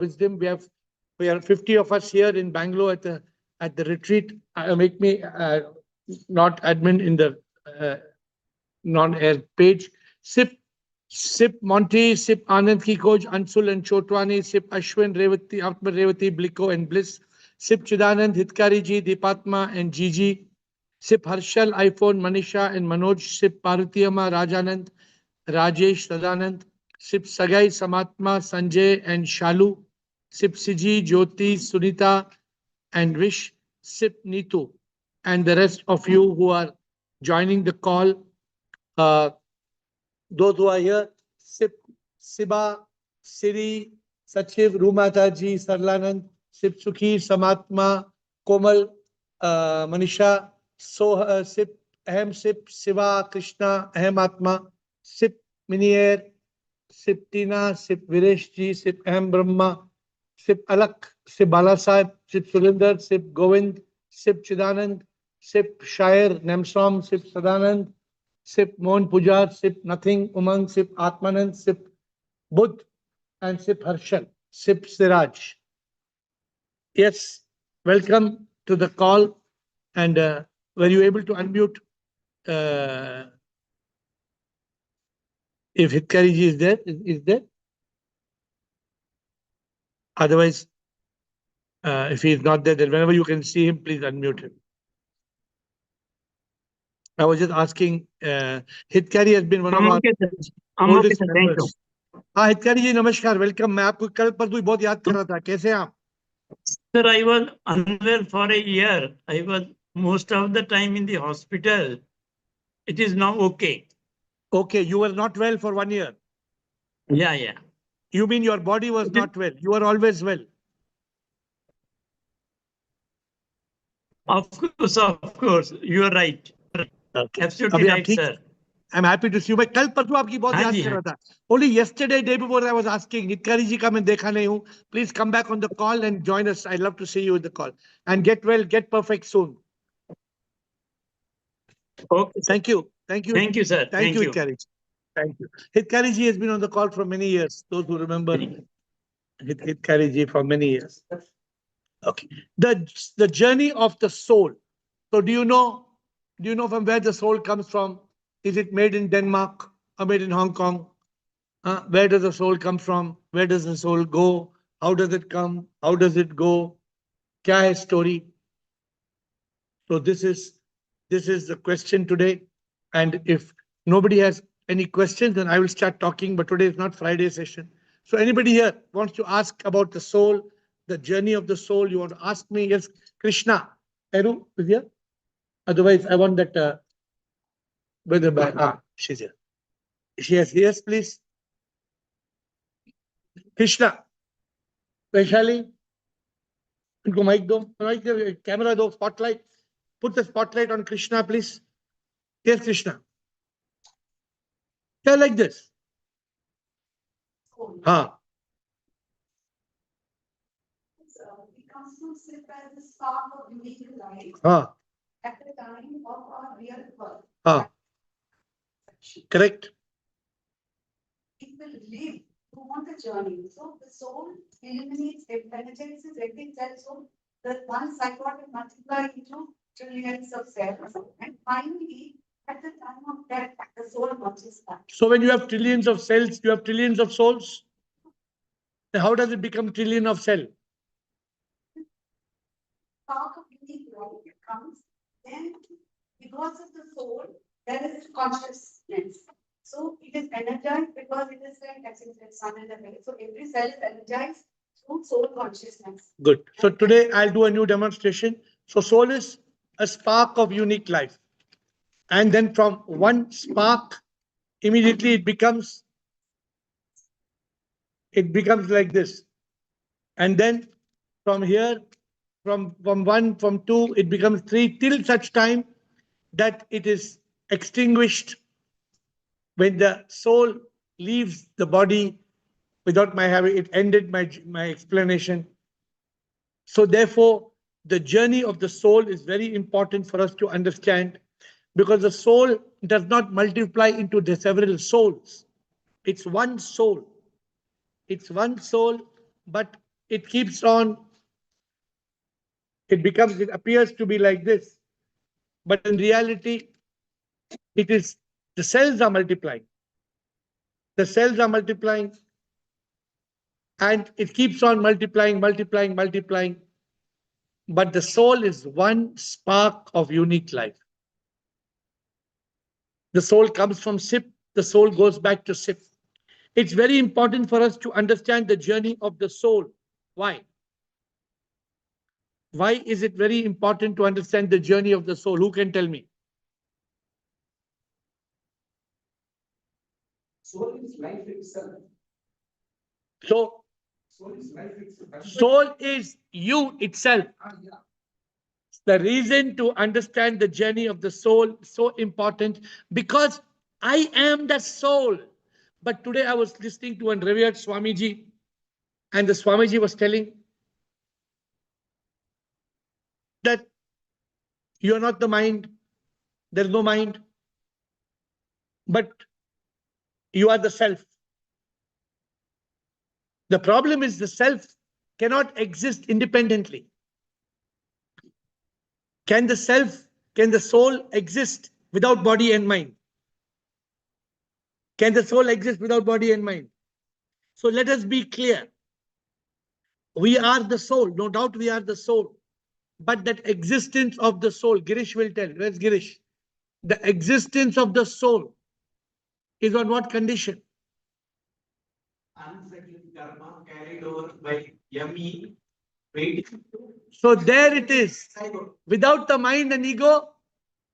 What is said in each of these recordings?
wisdom. We are 50 of us here in Bangalore at the retreat. Make me not admin in the non-air page. Sip Monty, Sip Anand Ki Khoj, Ansul and Chotwani, Sip Ashwin, Revati, Atma Revati, Bliko and Bliss, Sip Chidanand, Hitkari ji, Deepatma and Gigi, Sip Harshal, iPhone, Manisha and Manoj, Sip Parutiyama, Rajanand, Rajesh, Sadanand, Sip Sagai, Samatma, Sanjay and Shalu, Sip Siji, Jyoti, Sunita and Vish, Sip Neetu, and the rest of you who are joining the call. Those who are here, Sip, Siba, Siri, Sachiv, Rumataji, Sarlanand, Sip Sukhi, Samatma, Komal, Manisha, Sip, Ahem Sip, Siva, Krishna, Ahem Atma, Sip Minier, Sip Tina, Sip Vireshji, Sip Ahem Brahma, Sip Alak, Sip Balasaheb, Sip Surinder, Sip Govind, Sip Chidanand, Sip Shair, Nemsom, Sip Sadanand, Sip Mohan Pujar, Sip Nothing, Umang, Sip Atmanand, Sip Buddh, and Sip Harshal, Sip Siraj. Yes, welcome to the call. And were you able to unmute if Hitkari ji is there? Is there? Otherwise, if he is not there, then whenever you can see him, please unmute him. I was just asking, Hitkari has been one of our oldest members. हाँ हितकारी जी नमस्कार welcome मैं आपको कल पर भी बहुत याद कर रहा था कैसे हैं आप Sir, I was unwell for a year. I was most of the time in the hospital. It is now okay. Okay, you were not well for 1 year. Yeah. You mean your body was not well? You are always well. Of course. You are right. Okay. Absolutely right, sir. I'm happy to see you. मैं कल परसों आपकी बहुत याद कर रहा था. Only yesterday, day before, I was asking, Hitkari ji का मैं देखा नहीं हूँ. Please come back on the call and join us. I'd love to see you in the call. And get well, get perfect soon. Okay. Thank you. Thank you, sir. Thank you, Hitkari ji. Thank you. Hitkari ji has been on the call for many years. Those who remember Hitkari ji for many years. Okay. The journey of the soul. So do you know from where the soul comes from? Is it made in Denmark or made in Hong Kong? Where does the soul come from? Where does the soul go? How does it come? How does it go? Kya hai story? So this is the question today. And if nobody has any questions, then I will start talking. But today is not Friday session. So anybody here wants to ask about the soul, the journey of the soul, you want to ask me? Yes, Krishna. Eru is here. Otherwise, I want that. She's here. Yes, please. Krishna. Vaishali. Inko mic do. Camera do. Spotlight. Put the spotlight on Krishna, please. Yes, Krishna. Yeah, like this. So it comes to sit as the spark of unique life at the time of our real birth. Correct. People live who want the journey. So the soul eliminates, energizes everything else. So the one cycle will multiply into trillions of cells. And finally, at the time of death, the soul merges back. So when you have trillions of cells, you have trillions of souls. Then how does it become trillion of cell? Spark of unique life comes, then because of the soul, there is consciousness. So it is energized because it is like the sun and the rain. So every cell is energized through soul consciousness. Good. So today I'll do a new demonstration. So soul is a spark of unique life. And then from one spark, immediately it becomes like this. And then from here, from 1, from 2, it becomes 3 till such time that it is extinguished when the soul leaves the body without my having it ended my explanation. So therefore, the journey of the soul is very important for us to understand because the soul does not multiply into the several souls. It's one soul. It's one soul, but it keeps on, it appears to be like this. But in reality, it is, the cells are multiplying. The cells are multiplying, and it keeps on multiplying, multiplying, multiplying. But the soul is one spark of unique life. The soul comes from Sip, the soul goes back to Sip. It's very important for us to understand the journey of the soul. Why? Why is it very important to understand the journey of the soul? Who can tell me? Soul is life itself. So, Soul is life itself. soul is you itself. Yeah. The reason to understand the journey of the soul is so important, because I am the soul. But today I was listening to one revered Swamiji, and the Swamiji was telling that you are not the mind, there is no mind, but you are the self. The problem is the self cannot exist independently. Can the soul exist without body and mind? Can the soul exist without body and mind? So let us be clear. We are the soul, no doubt we are the soul. But that existence of the soul, Girish will tell. Where's Girish? The existence of the soul is on what condition? Unsettled karma carried over by yummy waiting. So there it is. Without the mind and ego.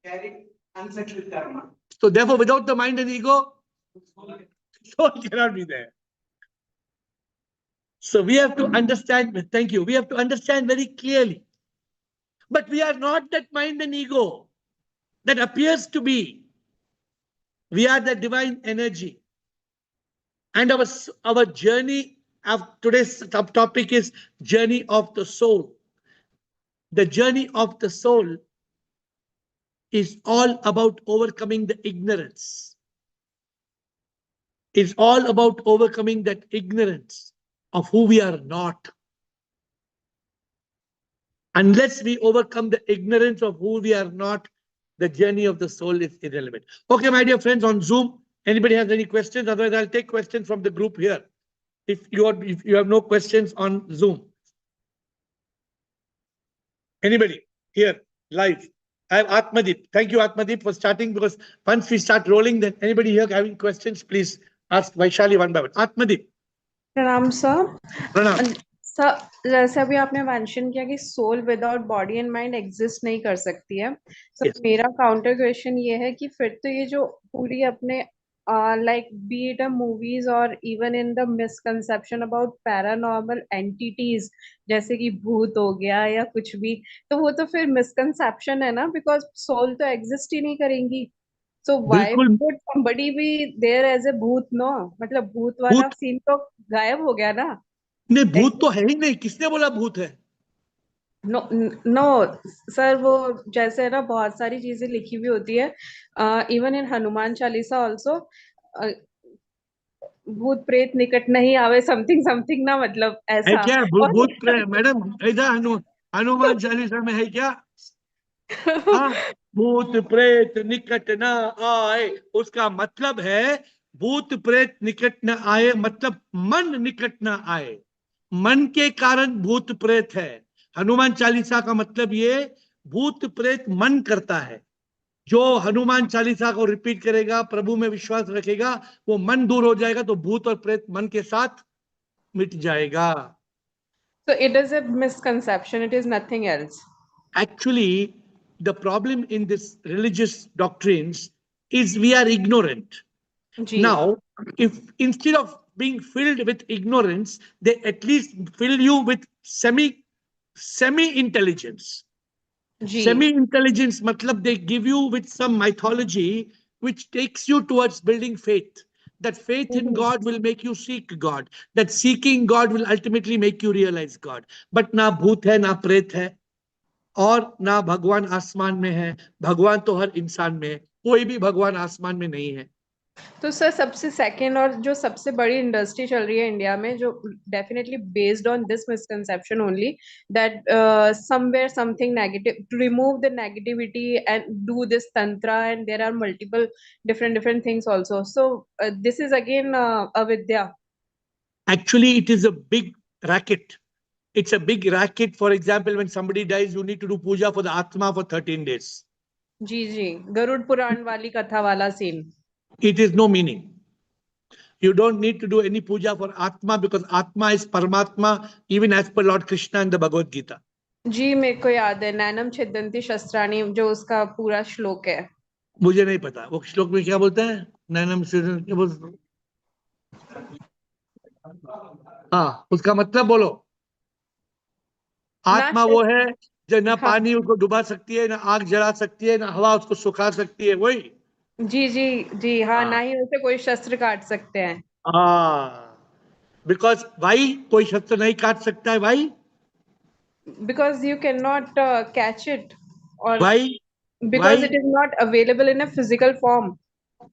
Carried unsettled karma. So therefore, without the mind and ego, soul cannot be there. So we have to understand, thank you, we have to understand very clearly. But we are not that mind and ego that appears to be. We are the divine energy. And our journey of today's topic is journey of the soul. The journey of the soul is all about overcoming the ignorance. It's all about overcoming that ignorance of who we are not. Unless we overcome the ignorance of who we are not, the journey of the soul is irrelevant. Okay, my dear friends, on Zoom, anybody has any questions? Otherwise, I'll take questions from the group here. If you have no questions on Zoom. Anybody here, live? I have Atmadeep. Thank you, Atmadeep, for starting, because once we start rolling, then anybody here having questions, please ask Vaishali one by one. Atmadeep. प्रणाम sir. Pranam. Sir, जैसे अभी आपने mention किया कि soul without body and mind exist नहीं कर सकती है, सर Yes. मेरा काउंटर क्वेश्चन ये है कि फिर तो ये जो पूरी अपने like be it a movies और even in the misconception about paranormal entities जैसे कि भूत हो गया या कुछ भी, तो वो तो फिर मिसकंसेप्शन है ना, बिकॉज सोल तो एग्जिस्ट ही नहीं करेंगी। सो व्हाई बिल्कुल। Would somebody be there as a भूत? नो, मतलब भूत वाला भूत सीन तो गायब हो गया ना। नहीं, भूत तो है ही नहीं। किसने बोला भूत है? नो नो सर, वो जैसे ना बहुत सारी चीजें लिखी हुई होती है, even in Hanuman Chalisa also, भूत प्रेत निकट नहीं आवे, समथिंग समथिंग ना, मतलब है ऐसा। क्या और भूत मैडम? इधर हनुमान चालीसा में है क्या? हाँ, भूत प्रेत निकट न आए, उसका मतलब है भूत प्रेत निकट न आए, मतलब मन निकट न आए। मन के कारण भूत प्रेत है। हनुमान चालीसा का मतलब ये, भूत प्रेत मन करता है। जो हनुमान चालीसा को रिपीट करेगा, प्रभु में विश्वास रखेगा, वो मन दूर हो जाएगा, तो भूत और प्रेत मन के साथ मिट जाएगा। So it is a misconception, it is nothing else. Actually, the problem in this religious doctrines is we are ignorant. Ji Now, if instead of being filled with ignorance, they at least fill you with semi-intelligence. Ji Semi-intelligence matlab they give you with some mythology which takes you towards building faith. That faith in God will make you seek God. That seeking God will ultimately make you realize God. But na bhoot hai, na pret hai, और ना भगवान आसमान में है। भगवान तो हर इंसान में है, कोई भी भगवान आसमान में नहीं है। तो सर सबसे सेकंड और जो सबसे बड़ी इंडस्ट्री चल रही है इंडिया में जो definitely based on this misconception only that somewhere something negative to remove the negativity and do this tantra and there are multiple different things also, so this is again avidya. Actually, it is a big racket. It's a big racket. For example, when somebody dies, you need to do puja for the Atma for 13 days. जी जी, गरुड़ पुराण वाली कथा वाला scene. It is no meaning. You don't need to do any puja for Atma because Atma is Paramatma, even as per Lord Krishna in the Bhagavad Gita. जी मेरे को याद है, नैनम छिदन्ति शस्त्राणि जो उसका पूरा श्लोक है. मुझे नहीं पता वो श्लोक में क्या बोलता है. नैनम से क्या बोलता है? हाँ, उसका मतलब बोलो. आत्मा वो है जो न पानी उसको डुबा सकती है, न आग जला सकती है, न हवा उसको सुखा सकती है. वही. जी जी जी हाँ, ना ही उसे कोई शस्त्र काट सकते हैं. बिकॉज वाई कोई शस्त्र नहीं काट सकता है. Why because you cannot catch it, or why because it is not available in a physical form.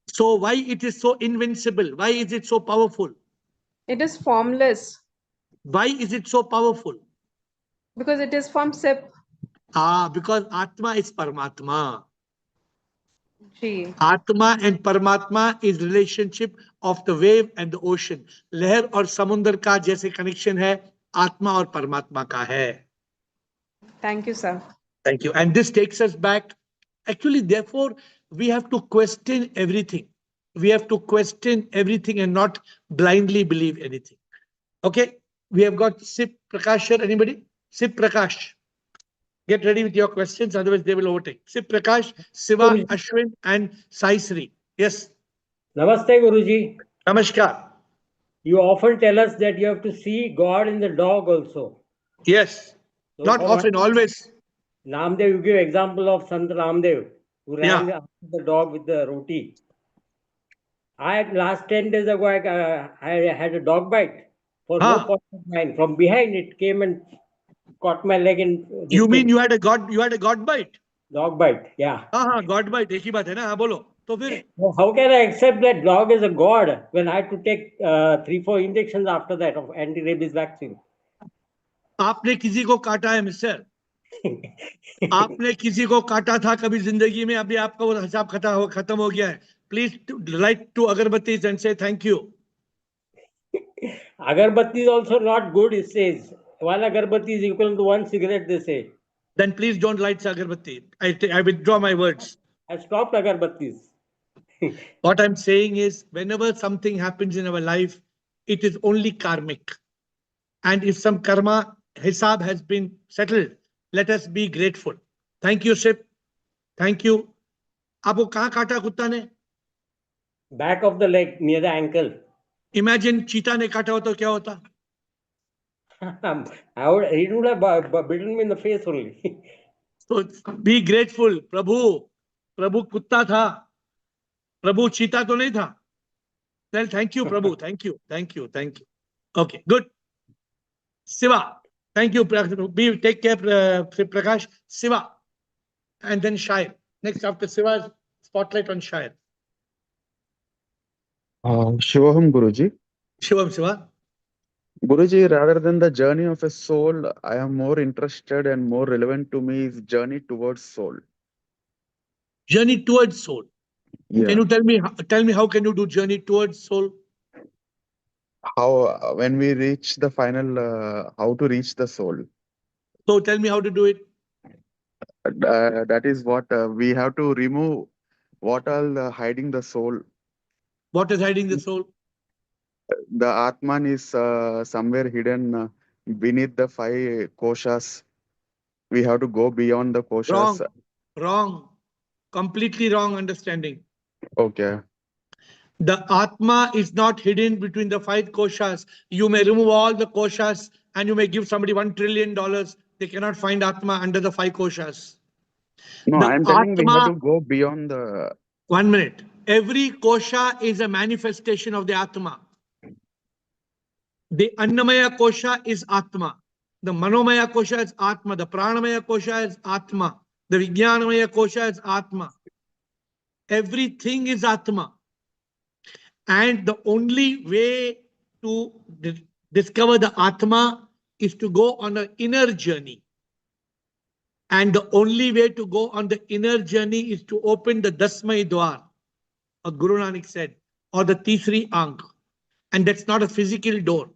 So why it is so invincible? Why is it so powerful? It is formless Why is it so powerful? because it is from sip. Because Atma is Paramatma. जी. Atma and Paramatma is relationship of the wave and the ocean. लहर और समुद्र का जैसे connection है, आत्मा और परमात्मा का है. Thank you, sir. Thank you. And this takes us back. Actually, therefore, we have to question everything. We have to question everything and not blindly believe anything. Okay, we have got Sip Prakash here. Anybody? Sip Prakash. Get ready with your questions, otherwise they will overtake. Sip Prakash, Siva, Ashwin, and Sai Sri. Yes. Namaste, Guruji. Namaskar. You often tell us that you have to see God in the dog also. Yes. So Not often, always. Ramdev, you give example of Sant Ramdev, who ran after the dog with the roti. Last 10 days ago, I had a dog bite for no fault of mine. From behind, it came and caught my leg in. You mean you had a god bite? Dog bite, yeah. God bite. एक ही बात है ना. हाँ बोलो. तो फिर? How can I accept that dog is a god when I had to take 3-4 injections after that of anti-rabies vaccine? आपने किसी को काटा है मिस्टर? आपने किसी को काटा था कभी जिंदगी में? अभी आपका वो हिसाब खत्म हो गया है. Please write to Agarbatti and say thank you. Agarbatti is also not good, it says. One agarbatti is equal to one cigarette, they say. Then please don't light agarbatti. I withdraw my words. I stopped agarbattis. What I'm saying is, whenever something happens in our life, it is only karmic. And if some karma hisab has been settled, let us be grateful. Thank you, Sip. Thank you. आपको कहाँ काटा कुत्ता ने? Back of the leg, near the ankle. Imagine चीता ने काटा हो तो क्या होता? He would have bitten me in the face only. So be grateful. प्रभु कुत्ता था. प्रभु चीता तो नहीं था. Well, thank you, Prabhu. Thank you. Okay, good. Siva, thank you. Take care, Prakash. Siva, and then Shire. Next after Siva, spotlight on Shire. Shivaham Guruji. Shivam Siva. Guruji, rather than the journey of a soul, I am more interested and more relevant to me is journey towards soul. Journey towards soul. Yeah. Can you tell me how can you do journey towards soul? How, when we reach the final, how to reach the soul. So tell me how to do it. That is what we have to remove what all hiding the soul. What is hiding the soul? The Atman is somewhere hidden beneath the 5 koshas. We have to go beyond the koshas. Wrong. Completely wrong understanding. Okay. The Atma is not hidden between the 5 koshas. You may remove all the koshas and you may give somebody $1 trillion. They cannot find Atma under the 5 koshas. No, The I'm telling Atma, we have to go beyond the... 1 minute. Every kosha is a manifestation of the Atma. The Annamaya kosha is Atma. The Manomaya kosha is Atma. The Pranamaya kosha is Atma. The Vijnanamaya kosha is Atma. Everything is Atma. And the only way to discover the Atma is to go on an inner journey. And the only way to go on the inner journey is to open the Dasmai Dwar, or Guru Nanak said, or the Tisri Ank. And that's not a physical door.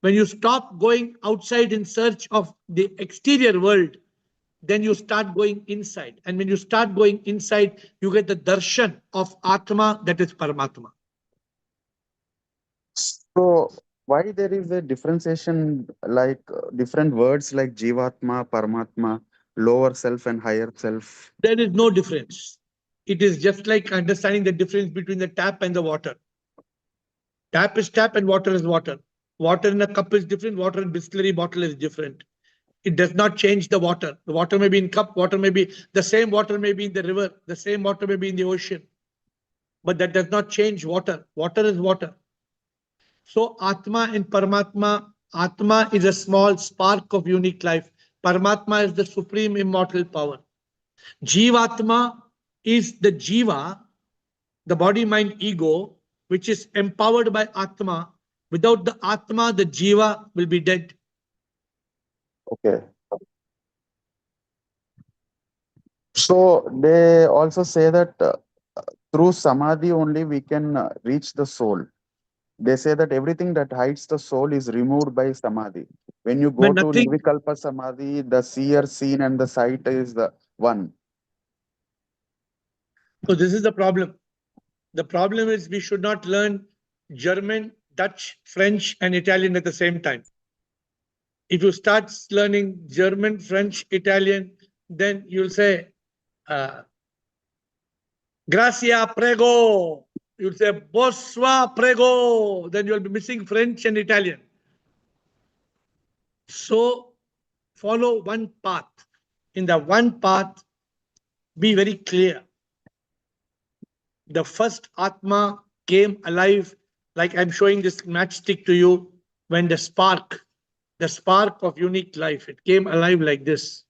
When you stop going outside in search of the exterior world, then you start going inside. And when you start going inside, you get the darshan of Atma, that is Paramatma. So why there is a differentiation, like different words like Jivatma, Paramatma, lower self and higher self? There is no difference. It is just like understanding the difference between the tap and the water. Tap is tap and water is water. Water in a cup is different. Water in Bisleri bottle is different. It does not change the water. The water may be in cup, water may be, the same water may be in the river, the same water may be in the ocean. But that does not change water. Water is water. So Atma and Paramatma, Atma is a small spark of unique life. Paramatma is the supreme immortal power. Jivatma is the Jiva, the body, mind, ego, which is empowered by Atma. Without the Atma, the Jiva will be dead. Okay. So they also say that through samadhi only we can reach the soul. They say that everything that hides the soul is removed by samadhi. When you go When to nothing, Nirvikalpa samadhi, the seer, seen, and the sight is the one. so this is the problem. The problem is we should not learn German, Dutch, French, and Italian at the same time. If you start learning German, French, Italian, then you'll say, gracia, prego. You'll say, bonsoir, prego. Then you'll be missing French and Italian. So follow one path. In the one path, be very clear. The first Atma came alive, like I'm showing this matchstick to you, when the spark of unique life, it came alive like this,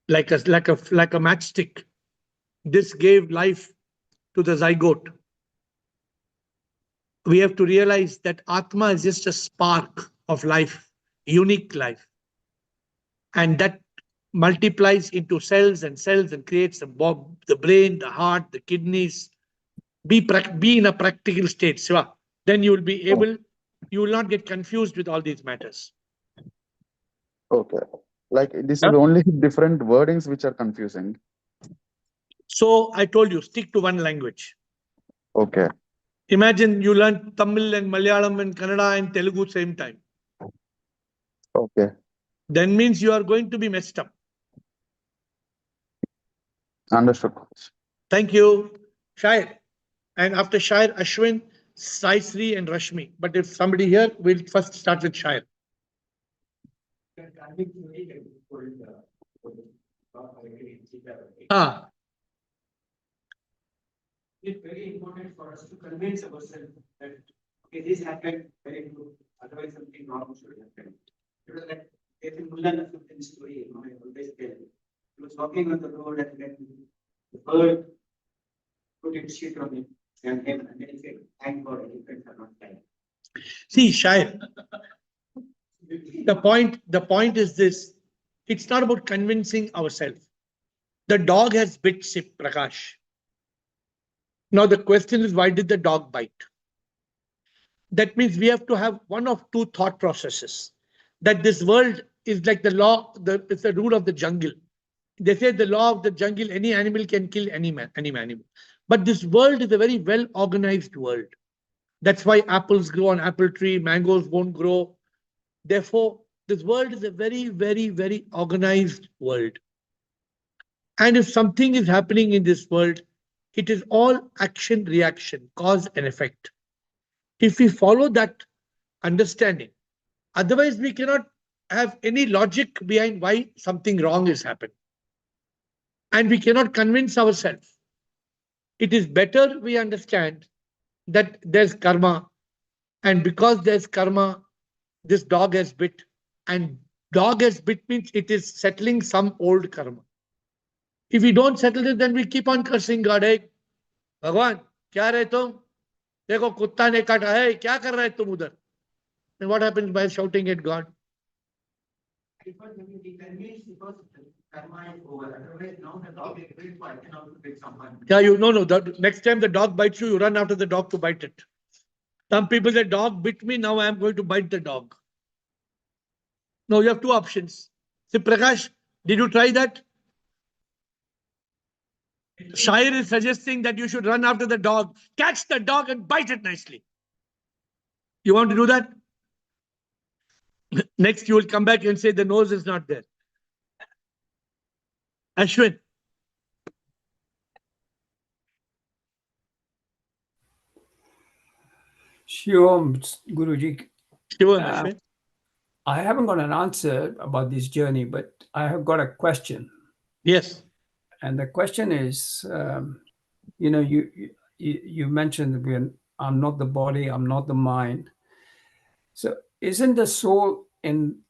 like a matchstick. This gave life to the zygote. We have to realize that Atma is just a spark of life, unique life. And that multiplies into cells and creates the brain, the heart, the kidneys. Be in a practical state, Siva. Then you will be able, you will not get confused with all these matters. Okay. Like this Yeah? is only different wordings which are confusing. So I told you, stick to one language. Okay. Imagine you learn Tamil and Malayalam and Kannada and Telugu same time. Okay. Then means you are going to be messed up. Understood. Thank you. Shair. And after Shair, Ashwin, Sai Sri and Rashmi. But if somebody here, we'll first start with Shair. Ah, It's very important for us to convince ourselves that okay, this happened, very good. Otherwise, something wrong should happen. Because like there's a Mullah something story, I always tell. He was walking on the road and then the bird put its shit on him and then he said, thank God, elephants are not dying. see, Shair. The point is this. It's not about convincing ourselves. The dog has bit Sip Prakash. Now the question is, why did the dog bite? That means we have to have one of two thought processes. That this world is like the law, it's the rule of the jungle. They say the law of the jungle, any animal can kill any animal. But this world is a very well organized world. That's why apples grow on apple tree, mangoes won't grow. Therefore, this world is a very, very, very organized world. And if something is happening in this world, it is all action, reaction, cause and effect. If we follow that understanding, otherwise we cannot have any logic behind why something wrong is happening. And we cannot convince ourselves. It is better we understand that there's karma. And because there's karma, this dog has bit. And dog has bit means it is settling some old karma. If we don't settle it, then we keep on cursing God. Hey, Bhagwan, kya rahe tum? देखो कुत्ता ने काटा है, क्या कर रहा है तुम उधर? And what happens by shouting at God? Because when he convinced because karma is over, otherwise now the dog is great for I can also bite someone. Yeah, you no. The next time the dog bites you, you run after the dog to bite it. Some people say, dog bit me, now I am going to bite the dog. No, you have two options. See, Prakash, did you try that? Shair is suggesting that you should run after the dog, catch the dog and bite it nicely. You want to do that? Next, you will come back and say the nose is not there. Ashwin. Sure, Guruji. Sure, Uh, Ashwin. I haven't got an answer about this journey, but I have got a question. Yes. And the question is, you mentioned that I'm not the body, I'm not the mind. So isn't the soul in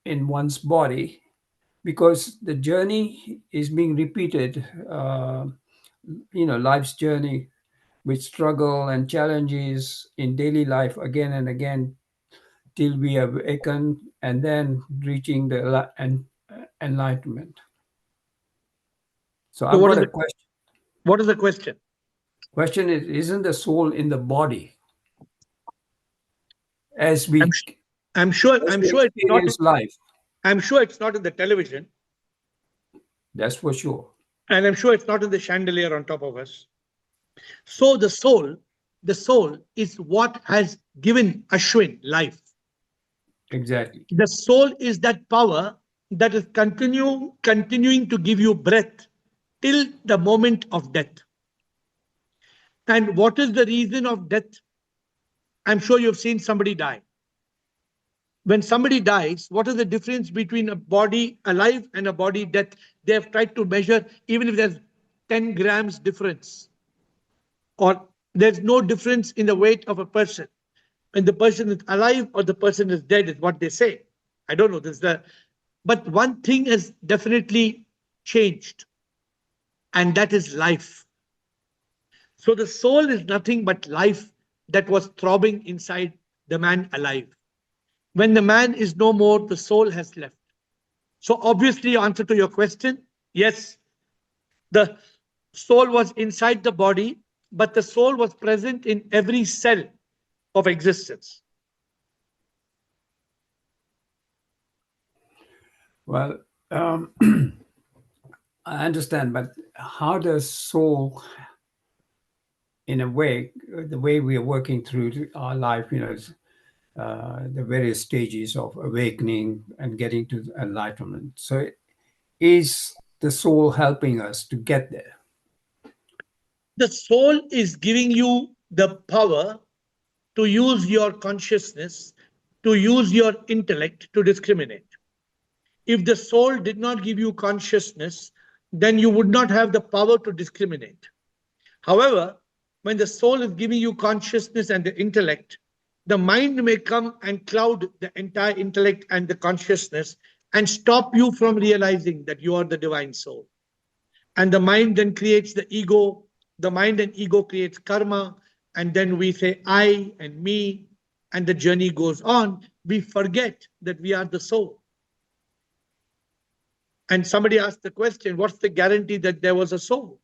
one's body? Because the journey is being repeated, life's journey with struggle and challenges in daily life again and again till we awaken and then reaching the enlightenment. So I've got a question. What is the question? Question is, isn't the soul in the body? As we I'm sure it's not. experience life. I'm sure it's not in the television, That's for sure. and I'm sure it's not in the chandelier on top of us. So the soul is what has given Ashwin life. Exactly. The soul is that power that is continuing to give you breath till the moment of death. And what is the reason of death? I'm sure you've seen somebody die. When somebody dies, what is the difference between a body alive and a body death? They have tried to measure, even if there's 10 grams difference, or there's no difference in the weight of a person. When the person is alive or the person is dead, is what they say. I don't know. But one thing has definitely changed, and that is life. So the soul is nothing but life that was throbbing inside the man alive. When the man is no more, the soul has left. So obviously, answer to your question, yes, the soul was inside the body, but the soul was present in every cell of existence. Well, I understand, but how does soul, in a way, the way we are working through our life, the various stages of awakening and getting to enlightenment. So, is the soul helping us to get there? The soul is giving you the power to use your consciousness, to use your intellect to discriminate. If the soul did not give you consciousness, then you would not have the power to discriminate. However, when the soul is giving you consciousness and the intellect, the mind may come and cloud the entire intellect and the consciousness and stop you from realizing that you are the divine soul. And the mind then creates the ego. The mind and ego creates karma. And then we say I and me, and the journey goes on. We forget that we are the soul. And somebody asked the question, what's the guarantee that there was a soul?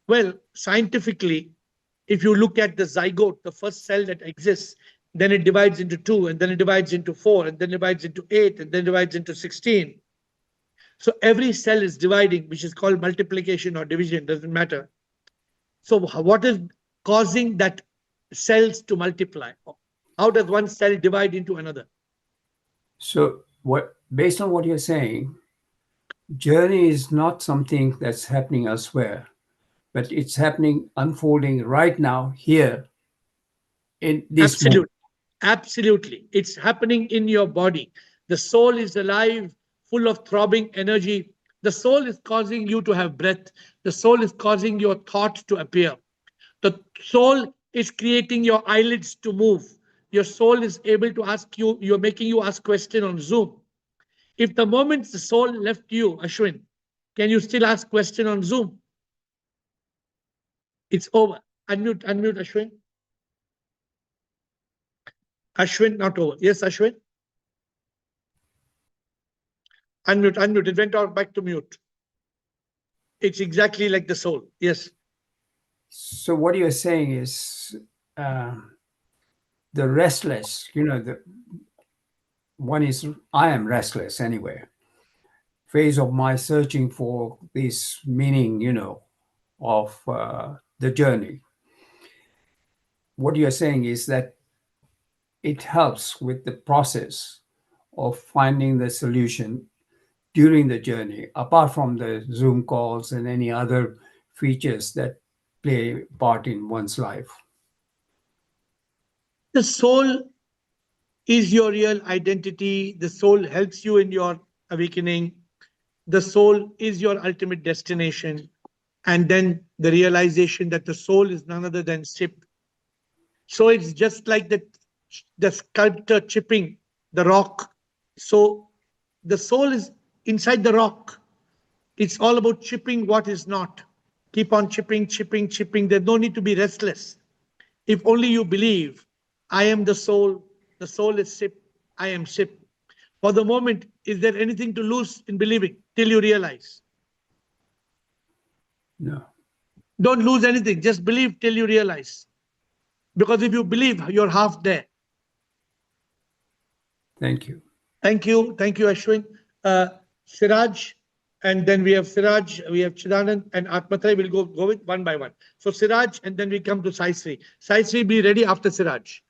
Well, scientifically, if you look at the zygote, the first cell that exists, then it divides into 2, and then it divides into 4, and then divides into 8, and then divides into 16. So every cell is dividing, which is called multiplication or division, doesn't matter. So what is causing that cells to multiply? How does one cell divide into another? So, based on what you're saying, journey is not something that's happening elsewhere, but it's happening, unfolding right now, here, in this moment. Absolutely. It's happening in your body. The soul is alive, full of throbbing energy. The soul is causing you to have breath. The soul is causing your thought to appear. The soul is creating your eyelids to move. Your soul is able to ask you, you're making you ask question on Zoom. If the moment the soul left you, Ashwin, can you still ask question on Zoom? It's over. Unmute Ashwin. Ashwin, not over. Yes, Ashwin? Unmute, unmute. It went out back to mute. It's exactly like the soul. Yes. So what you're saying is the restless, the one is I am restless anyway. Phase of my searching for this meaning, of the journey. What you're saying is that it helps with the process of finding the solution during the journey, apart from the Zoom calls and any other features that play part in one's life. The soul is your real identity. The soul helps you in your awakening. The soul is your ultimate destination. And then the realization that the soul is none other than chip. So it's just like the sculptor chipping the rock. So the soul is inside the rock. It's all about chipping what is not. Keep on chipping, chipping, chipping. There's no need to be restless. If only you believe, I am the soul is chip, I am chip. For the moment, is there anything to lose in believing till you realize? No. Don't lose anything, just believe till you realize. Because if you believe, you're half there. Thank you. Thank you, Ashwin. Siraj, and then we have Siraj, we have Chidanand, and Atmatray will go with one by one. So Siraj, and then we come to Sai Sri. Sai Sri, be ready after Siraj.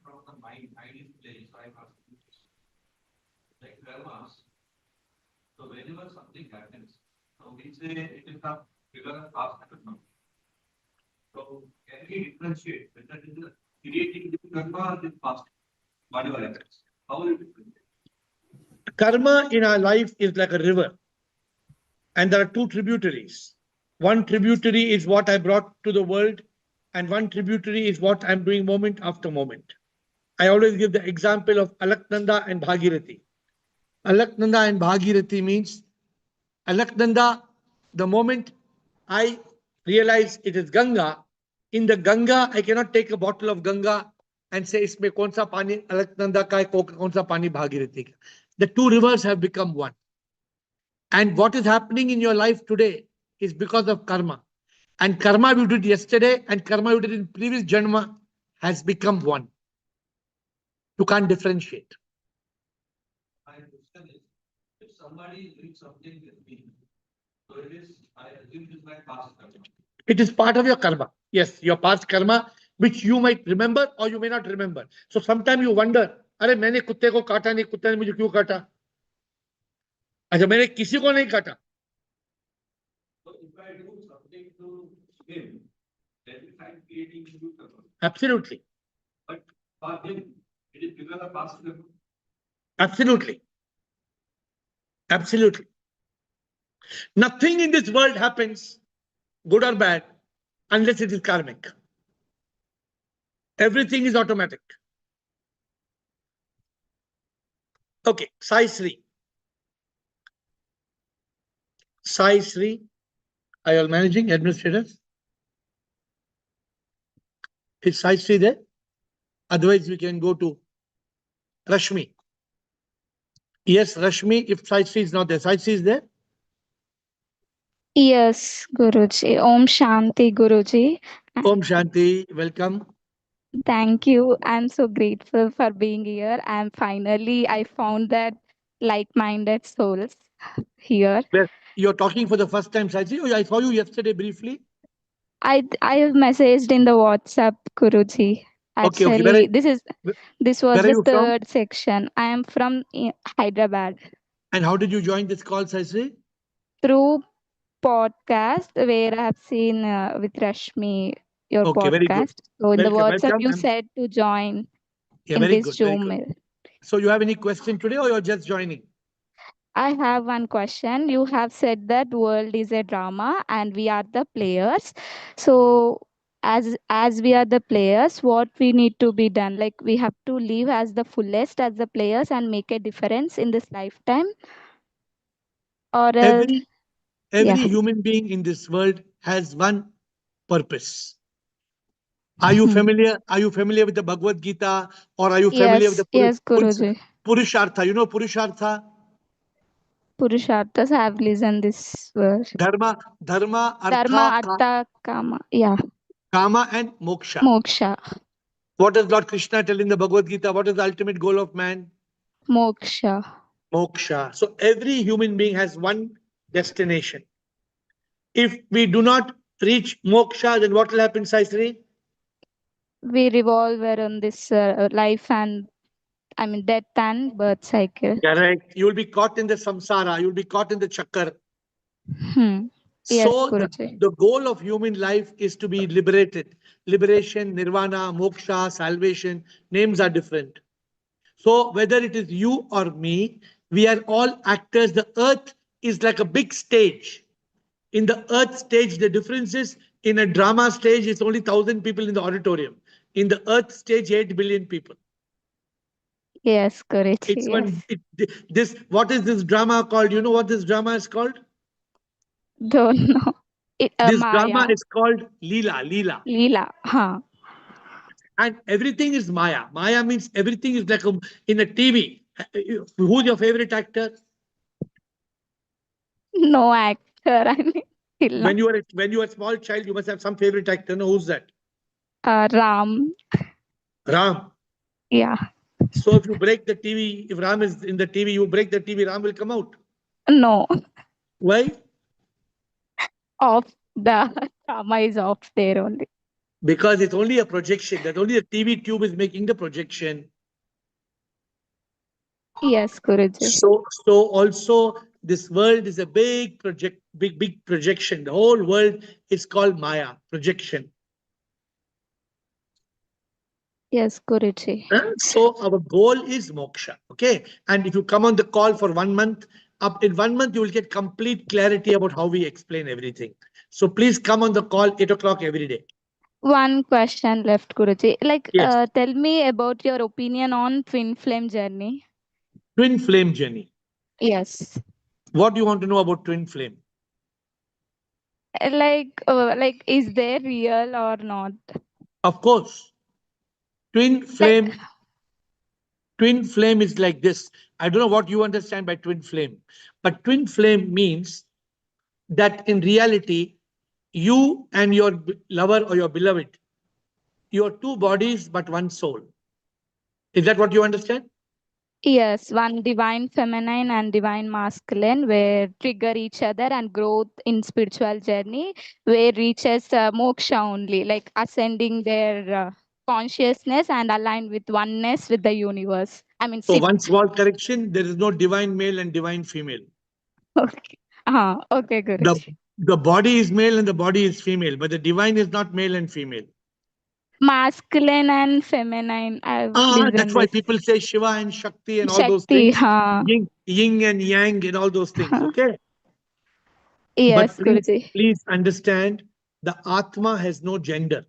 From the mind is place, like karmas. So whenever something happens, so we say it is a trigger of past karma. So can we differentiate whether it is creating the karma or the past, whatever happens? How will it differentiate? Karma in our life is like a river, and there are two tributaries. One tributary is what I brought to the world, and one tributary is what I'm doing moment after moment. I always give the example of Alaknanda and Bhagirathi. Alaknanda and Bhagirathi means Alaknanda, the moment I realize it is Ganga, in the Ganga, I cannot take a bottle of Ganga and say, isme kaun sa pani Alaknanda ka hai, kaun sa pani Bhagirathi ka. The two rivers have become one. And what is happening in your life today is because of karma. And karma you did yesterday and karma you did in previous janma has become one. You can't differentiate. My question is, if somebody is doing something with me, so it is, I assume it is my past karma. It is part of your karma. Yes, your past karma, which you might remember or you may not remember. So sometimes you wonder, अरे मैंने कुत्ते को काटा नहीं, कुत्ते ने मुझे क्यों काटा? अच्छा मैंने किसी को नहीं काटा. So if I do something to him, then I'm creating new karma. Absolutely. But for him, it is because of past karma. Absolutely. Absolutely. Nothing in this world happens, good or bad, unless it is karmic. Everything is automatic. Okay, Sai Sri. Sai Sri, are you all managing administrators? Is Sai Sri there? Otherwise, we can go to Rashmi. Yes, Rashmi, if Sai Sri is not there, Sai Sri is there? Yes, Guruji. Om Shanti, Guruji. Om Shanti, welcome. Thank you. I'm so grateful for being here. And finally, I found that like-minded souls here. Well, you're talking for the first time, Sai Sri. Oh, I saw you yesterday briefly. I have messaged in the WhatsApp, Guruji. Okay, Actually, this was where are the you from? third section. I am from Hyderabad. And how did you join this call, Sai Sri? Through podcast where I have seen with Rashmi your Okay, very good. podcast. So in the Welcome, WhatsApp, welcome. you said to join Yeah, in very this good, very Zoom. good. So you have any question today or you're just joining? I have one question. You have said that world is a drama and we are the players. So as we are the players, what we need to be done? Like we have to live as the fullest as the players and make a difference in this lifetime, or else, Every yeah. human being in this world has one purpose. Are you Hmm. familiar? Are you familiar with the Bhagavad Gita, or are you familiar with Yes, the yes, Guruji. Purushartha? You know Purushartha? Purusharthas have listened this verse. Dharma, Dharma, Artha, Artha, Kama. Yeah, Kama, and Moksha. Moksha. What does Lord Krishna tell in the Bhagavad Gita? What is the ultimate goal of man? Moksha. Moksha. So every human being has one destination. If we do not reach moksha, then what will happen, Saisri? We revolve around this life and death and birth cycle. Correct. You will be caught in the samsara. You will be caught in the chakra. Hmm. Yes, So Guruji. the goal of human life is to be liberated. Liberation, nirvana, moksha, salvation, names are different. So whether it is you or me, we are all actors. The earth is like a big stage. In the earth stage, the difference is in a drama stage, it's only 1,000 people in the auditorium. In the earth stage, 8 billion people. Yes, Guruji. It's Yes. this, what is this drama called? You know what this drama is called? Don't know. This drama Maya. is called Leela, Leela. Leela. Huh. And everything is Maya. Maya means everything is like in a TV. Who's your favorite actor? No actor. Till now. When you are a small child, you must have some favorite actor. No, who's that? Ram. Ram. Yeah. So if you break the TV, if Ram is in the TV, you break the TV, Ram will come out. No. Why? Off. The drama is off there only. Because it's only a projection. That only the TV tube is making the projection. Yes, Guruji. So also this world is a big big projection. The whole world is called Maya, projection. Yes, Guruji. So our goal is moksha. Okay. And if you come on the call for 1 month, up in 1 month, you will get complete clarity about how we explain everything. So please come on the call 8 o'clock every day. One question left, Guruji. Yes. Tell me about your opinion on twin flame journey. Twin flame journey. Yes. What do you want to know about twin flame? Is there real or not? Of course, twin Like, flame. Twin flame is like this. I don't know what you understand by twin flame, but twin flame means that in reality, you and your lover or your beloved, you're two bodies but one soul. Is that what you understand? yes, one divine feminine and divine masculine, where trigger each other and growth in spiritual journey, where reaches moksha only, like ascending their consciousness and aligned with oneness with the universe. So Sit. one small correction, there is no divine male and divine female. Okay. Okay, The, Guruji. the body is male and the body is female, but the divine is not male and female. Masculine and feminine. I've That's listened why this. people say Shiva and Shakti and all those Shakti, things, huh? yin and yang and all those things, okay? But Yes, Guruji. please understand, the Atma has no gender.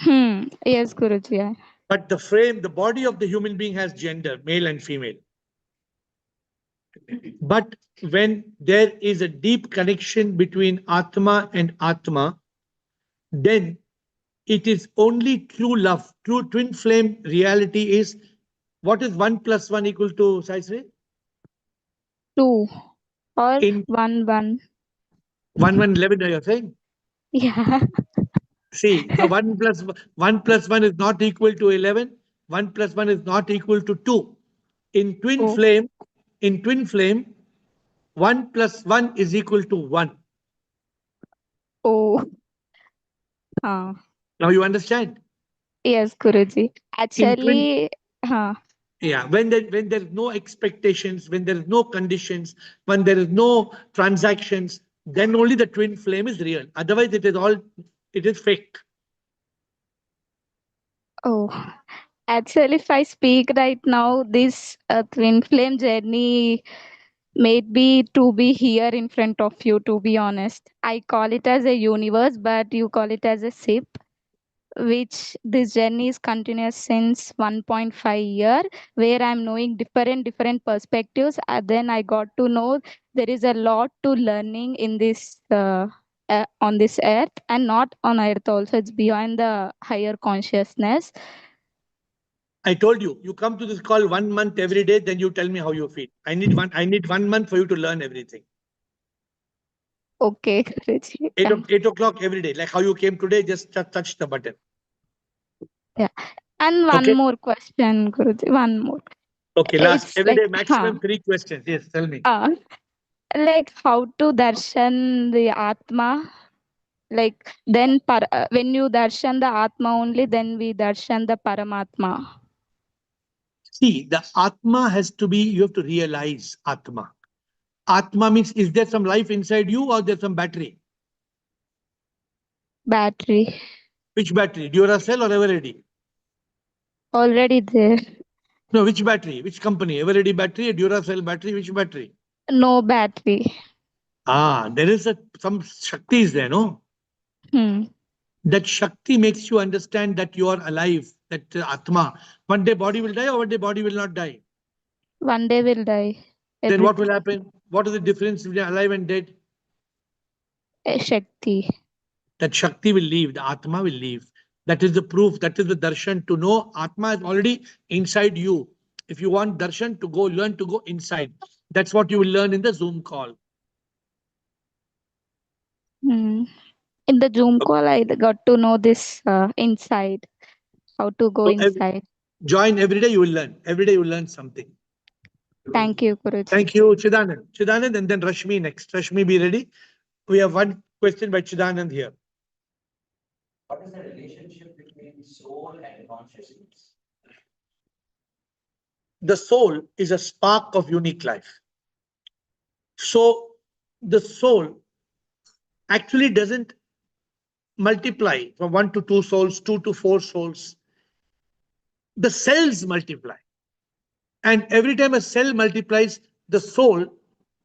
Yes, Guruji. But the body of the human being has gender, male and female. But when there is a deep connection between Atma and Atma, then it is only true love. True twin flame reality is, what is 1 plus 1 equal to, Saisri? 2 or In 1 1. 1 1 11, are you saying? Yeah. See, the 1 plus 1 is not equal to 11. 1 plus 1 is not equal to 2. In twin Oh. flame, in twin flame, 1 plus 1 is equal to 1. Oh. Now you understand? Yes, Guruji. In twin, Actually, yeah, when there's no expectations, when there is no conditions, when there is no transactions, then only the twin flame is real. Otherwise, it is fake. oh. Actually, if I speak right now, this twin flame journey made me to be here in front of you, to be honest. I call it as a universe, but you call it as a ship, which this journey is continuous since 1.5 year, where I'm knowing different perspectives. And then I got to know there is a lot to learning in this on this earth, and not on earth also. It's beyond the higher consciousness. I told you, you come to this call 1 month every day, then you tell me how you feel. I need 1 month for you to learn everything. Okay, Guruji. 8 o'clock every day, like how you came today, just touch the button. Yeah. And one Okay. more question, Guruji. One more. Okay, last. It's Every like, day, maximum 3 questions. Yes, tell me. like how to darshan the Atma. Like then when you darshan the Atma only, then we darshan the Paramatma. See, the Atma has to be, you have to realize Atma. Atma means, is there some life inside you or there's some battery? Battery. Which battery? Duracell or Eveready? Already there. No, which battery? Which company? Eveready battery, Duracell battery, which battery? No battery. There is some Shakti is there, no? That Shakti makes you understand that you are alive, that Atma. One day body will die or one day body will not die. One day will die. Then what will happen? What is the difference between alive and dead? Shakti. That Shakti will leave, the Atma will leave. That is the proof, that is the darshan to know Atma is already inside you. If you want darshan to go, learn to go inside. That's what you will learn in the Zoom call. In the Zoom call, I got to know this inside, how to go inside. Join every day, you will learn. Every day you will learn something. Thank you, Guruji. Thank you, Chidanand. Chidanand and then Rashmi next. Rashmi, be ready. We have one question by Chidanand here. What is the relationship between soul and consciousness? The soul is a spark of unique life. So the soul actually doesn't multiply from 1 to 2 souls, 2 to 4 souls. The cells multiply. And every time a cell multiplies, the soul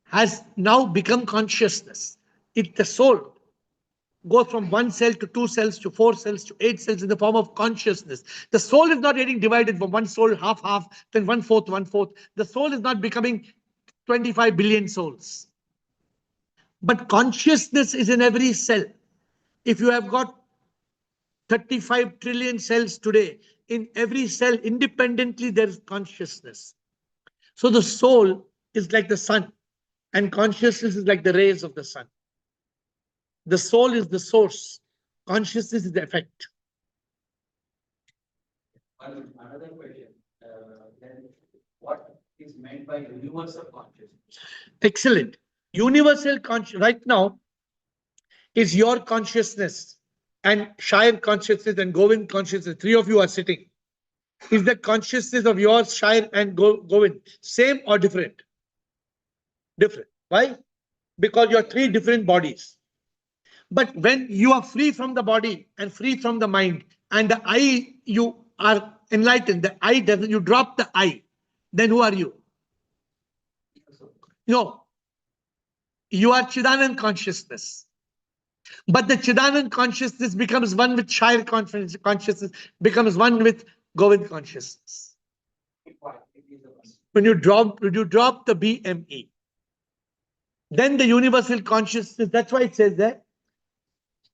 has now become consciousness. The soul goes from 1 cell to 2 cells to 4 cells to 8 cells in the form of consciousness. The soul is not getting divided from one soul, half, then 1/4, 1/4. The soul is not becoming 25 billion souls. But consciousness is in every cell. If you have got 35 trillion cells today, in every cell independently there is consciousness. So the soul is like the sun, and consciousness is like the rays of the sun. The soul is the source, consciousness is the effect. Another question, then what is meant by universal consciousness? Excellent. Universal consciousness right now is your consciousness and Shire consciousness and Govind consciousness. 3 of you are sitting. Is the consciousness of yours, Shire and Govind, same or different? Different. Why? Because you're 3 different bodies. But when you are free from the body and free from the mind, and the I, you are enlightened, the I doesn't, you drop the I, then who are you? No. You are Chidanand consciousness. But the Chidanand consciousness becomes one with Shire consciousness, becomes one with Govind consciousness. When you drop the BME, then the universal consciousness, that's why it says that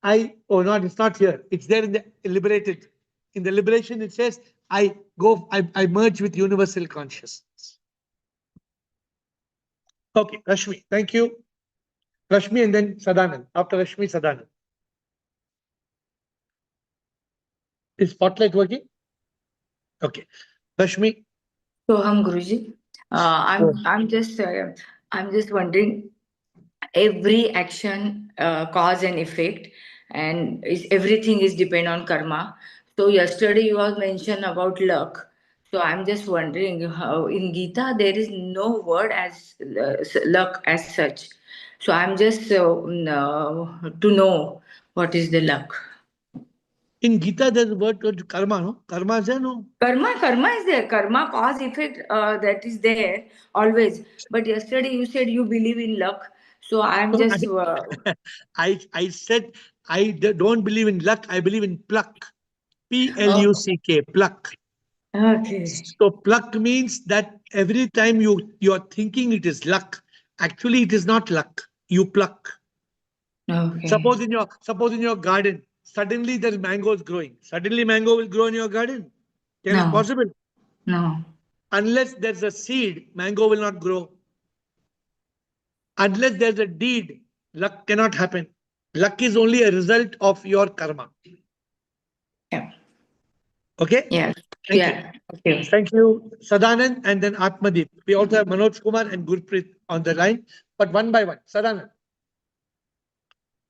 it's not here. It's there in the liberated. In the liberation, it says, I merge with universal consciousness. Okay, Rashmi, thank you. Rashmi and then Sadanand. After Rashmi, Sadanand. Is Spotlight working? Okay. Rashmi. So, Guruji, I'm just wondering, every action cause and effect, and everything is depend on karma. So yesterday you all mentioned about luck. So I'm just wondering how in Gita there is no word as luck as such. So I'm just to know what is the luck. In Gita, there's a word called karma, no? Karma is there, no? Karma is there. Karma, cause, effect, that is there always. But yesterday you said you believe in luck. So I'm just... I said, I don't believe in luck. I believe in pluck. P-L-U-C-K, pluck. Okay. So pluck means that every time you're thinking it is luck, actually it is not luck. You pluck. Okay. Suppose in your garden, suddenly there is mangoes growing. Suddenly mango will grow in your garden. Can it No. possible? No. Unless there's a seed, mango will not grow. Unless there's a deed, luck cannot happen. Luck is only a result of your karma. Yeah. Okay? Yeah. Thank Yeah. you. Okay. Thank you, Sadanand and then Atmadeep. We also have Manoj Kumar and Gurpreet on the line, but one by one. Sadanand.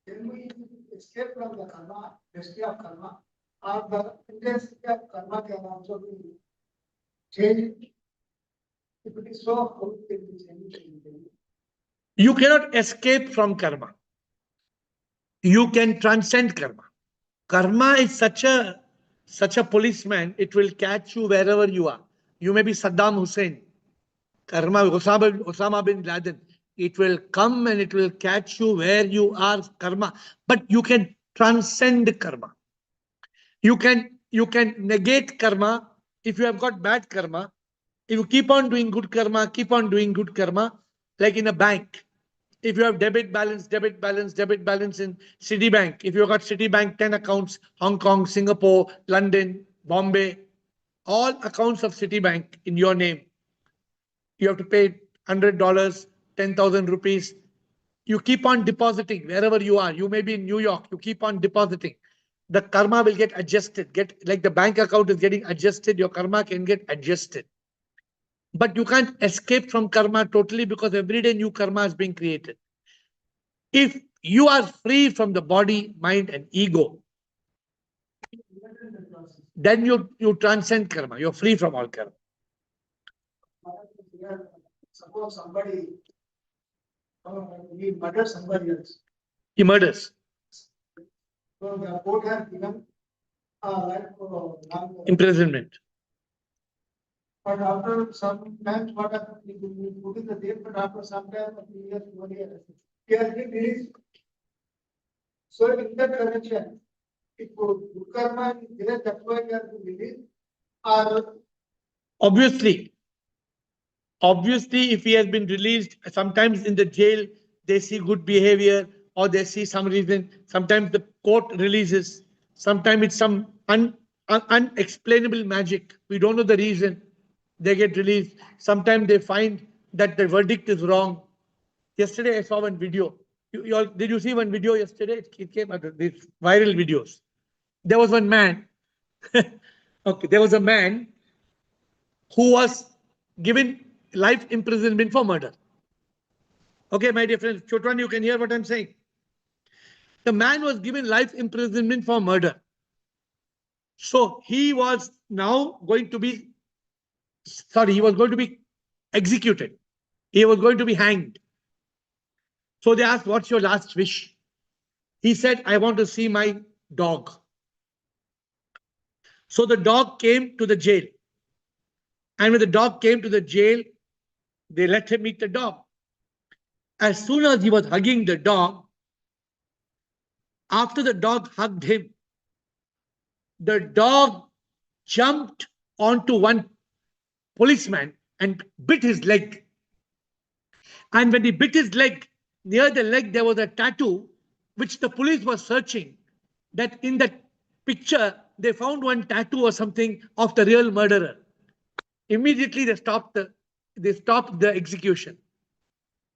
Can we escape from the karma, history of karma, or the intensity of karma can also be changed? If it is so, how can we change it? You cannot escape from karma. You can transcend karma. Karma is such a policeman, it will catch you wherever you are. You may be Saddam Hussein, karma, Osama bin Laden. It will come and it will catch you where you are, karma. But you can transcend karma. You can negate karma if you have got bad karma. If you keep on doing good karma, keep on doing good karma, like in a bank. If you have debit balance in Citibank, if you've got Citibank 10 accounts, Hong Kong, Singapore, London, Bombay, all accounts of Citibank in your name, you have to pay $100, 10,000 rupees. You keep on depositing wherever you are. You may be in New York, you keep on depositing. The karma will get adjusted, like the bank account is getting adjusted, your karma can get adjusted. But you can't escape from karma totally because every day new karma is being created. If you are free from the body, mind, and ego, then you transcend karma. You're free from all karma. Suppose somebody he murdered somebody else. He murders. So the court has given Imprisonment. But after some time, what happens? We put in the date, but after some time, 3 years, 1 year, he has been released. So in that connection, if good karma is there, that's why he has been released. Or Obviously, if he has been released, sometimes in the jail, they see good behavior or they see some reason. Sometimes the court releases. Sometimes it's some unexplainable magic. We don't know the reason they get released. Sometimes they find that the verdict is wrong. Yesterday, I saw one video. Did you see one video yesterday? It came out of these viral videos. There was one man. Okay, there was a man who was given life imprisonment for murder. Okay, my dear friends, Chotwan, you can hear what I'm saying. The man was given life imprisonment for murder. So he was now going to be, he was going to be executed. He was going to be hanged. So they asked, what's your last wish? He said, I want to see my dog. So the dog came to the jail. And when the dog came to the jail, they let him meet the dog. As soon as he was hugging the dog, after the dog hugged him, the dog jumped onto one policeman and bit his leg. And when he bit his leg, near the leg there was a tattoo which the police was searching. That in that picture, they found one tattoo or something of the real murderer. Immediately they stopped the execution.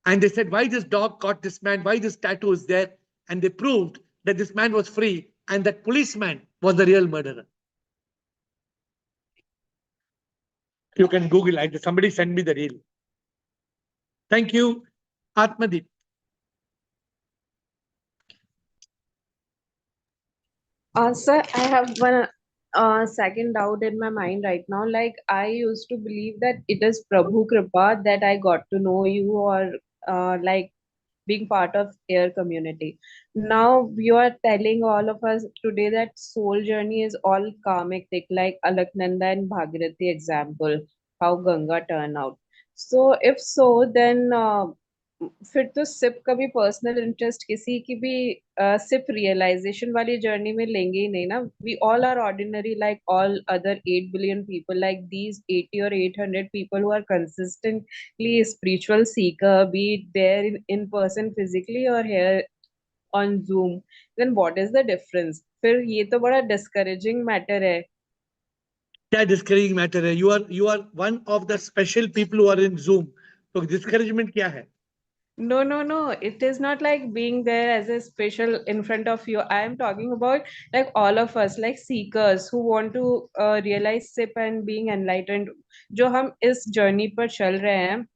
And they said, why this dog caught this man? Why this tattoo is there? And they proved that this man was free and that policeman was the real murderer. You can Google it. Somebody send me the reel. Thank you, Atmadeep. Sir, I have one second doubt in my mind right now. Like, I used to believe that it is Prabhu Kripa that I got to know you, or like being part of AiR community. Now you are telling all of us today that soul journey is all karmic, like Alaknanda and Bhagirathi example, how Ganga turned out. So if so, then फिर तो सिर्फ कभी personal interest किसी की भी सिर्फ realisation वाली journey में लेंगे ही नहीं ना. We all are ordinary like all other 8 billion people, like these 80 or 800 people who are consistently spiritual seeker, be it there in person physically or here on Zoom, then what is the difference? फिर ये तो बड़ा discouraging matter है. क्या discouraging matter है? You are one of the special people who are in Zoom. तो discouragement क्या है? No. It is not like being there as a special in front of you. I am talking about like all of us, like seekers who want to realize SIP and being enlightened. जो हम इस journey पर चल रहे हैं.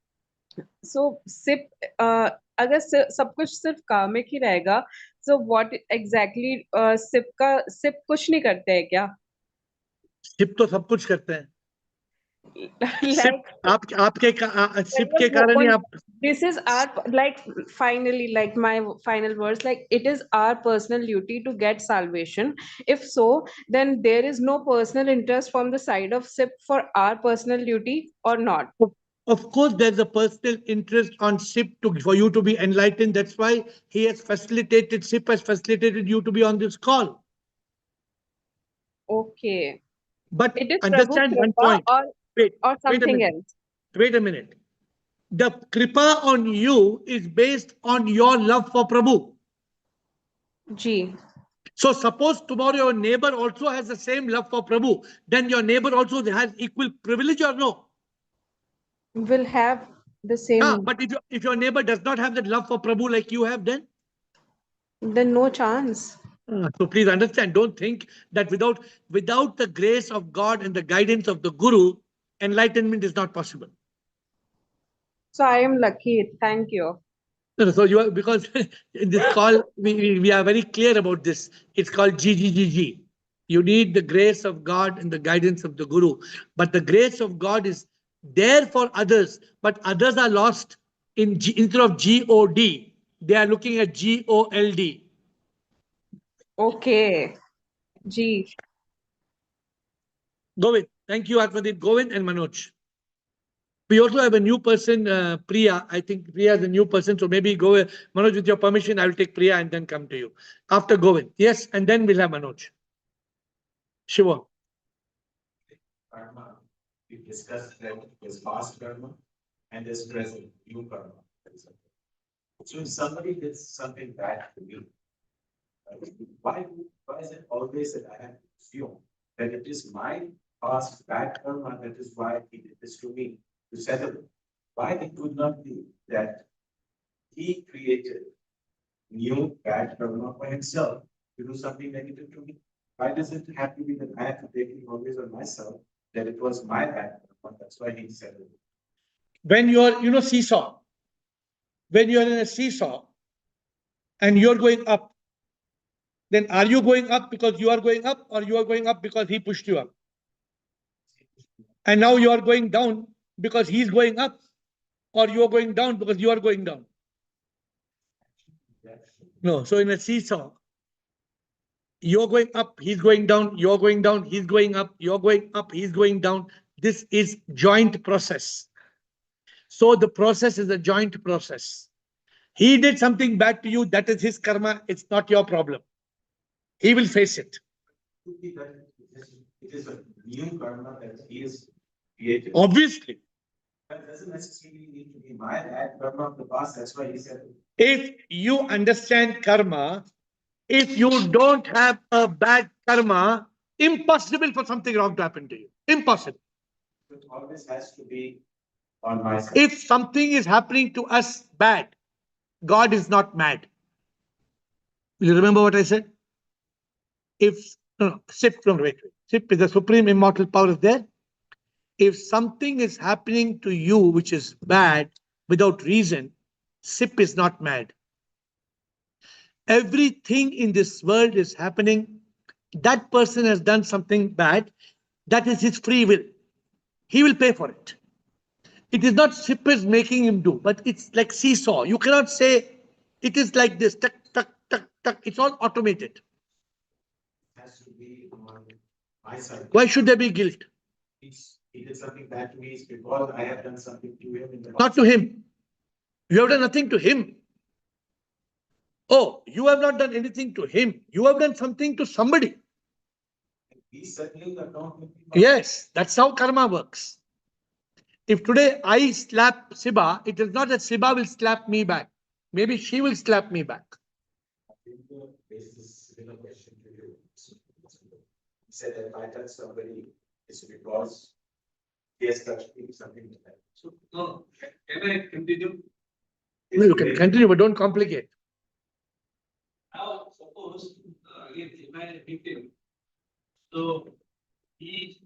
So SIP, अगर सब कुछ सिर्फ karmic ही रहेगा, so what exactly SIP कुछ नहीं करते हैं क्या? SIP तो सब कुछ करते हैं. SIP Like आपके SIP के कारण ही आप. this is our, like, finally, like my final words, like it is our personal duty to get salvation. If so, then there is no personal interest from the side of SIP for our personal duty or not. Of course, there's a personal interest on SIP for you to be enlightened. That's why he has facilitated, SIP has facilitated you to be on this call. Okay. But It is understand Prabhu one Kripa point. or something else. Wait a minute. The kripa on you is based on your love for Prabhu. Ji. So suppose tomorrow your neighbor also has the same love for Prabhu, then your neighbor also has equal privilege or no? Will have the same. But if your neighbor does not have that love for Prabhu like you have, then no chance. So please understand, don't think that without the grace of God and the guidance of the Guru, enlightenment is not possible. So I am lucky. Thank you. No, so you are, because in this call we are very clear about this. It's called GGGG. You need the grace of God and the guidance of the Guru. But the grace of God is there for others, but others are lost instead of GOD. They are looking at GOLD. Okay. Ji. Govind. Thank you, Atmadeep. Govind and Manoj. We also have a new person, Priya. I think Priya is a new person. So maybe go, Manoj, with your permission, I will take Priya and then come to you. After Govind. Yes, and then we'll have Manoj. Shiva. Karma, we discussed that there's past karma and there's present new karma. So if somebody did something bad to me, why is it always that I have to assume that it is my past bad karma that is why he did this to me, to settle it? Why it could not be that he created new bad karma for himself to do something negative to me? Why does it have to be that I have to take it always on myself, that it was my bad karma, that's why he settled it? When you're, seesaw, when you're in a seesaw and you're going up, then are you going up because you are going up, or you are going up because he pushed you up? And now you are going down because he's going up, or you are going down because you are going down? No. So in a seesaw, you're going up, he's going down, you're going down, he's going up, you're going up, he's going down. This is joint process. So the process is a joint process. He did something bad to you, that is his karma, it's not your problem. He will face it. It is a new karma that he is created. Obviously. That doesn't necessarily need to be my bad karma of the past, that's why he said it. If you understand karma, if you don't have a bad karma, impossible for something wrong to happen to you. Impossible. It always has to be on my side. If something is happening to us bad, God is not mad. You remember what I said? SIP is the supreme immortal power is there. If something is happening to you which is bad without reason, SIP is not mad. Everything in this world is happening. That person has done something bad. That is his free will. He will pay for it. It is not SIP is making him do, but it's like seesaw. You cannot say it is like this, tuck, tuck, tuck, tuck. It's all automated. It has to be on my side. Why should there be guilt? He did something bad to me, it's because I have done something to him in the past. Not to him. You have done nothing to him. Oh, you have not done anything to him. You have done something to somebody. He's settling the account with me. Yes, that's how karma works. If today I slap Siba, it is not that Siba will slap me back. Maybe she will slap me back. This is similar question to you. He said that if I touch somebody, it's because he has touched me, something like that. So, no, can I continue? No, you can continue, but don't complicate. Now, suppose, again, imagine a victim. So, he,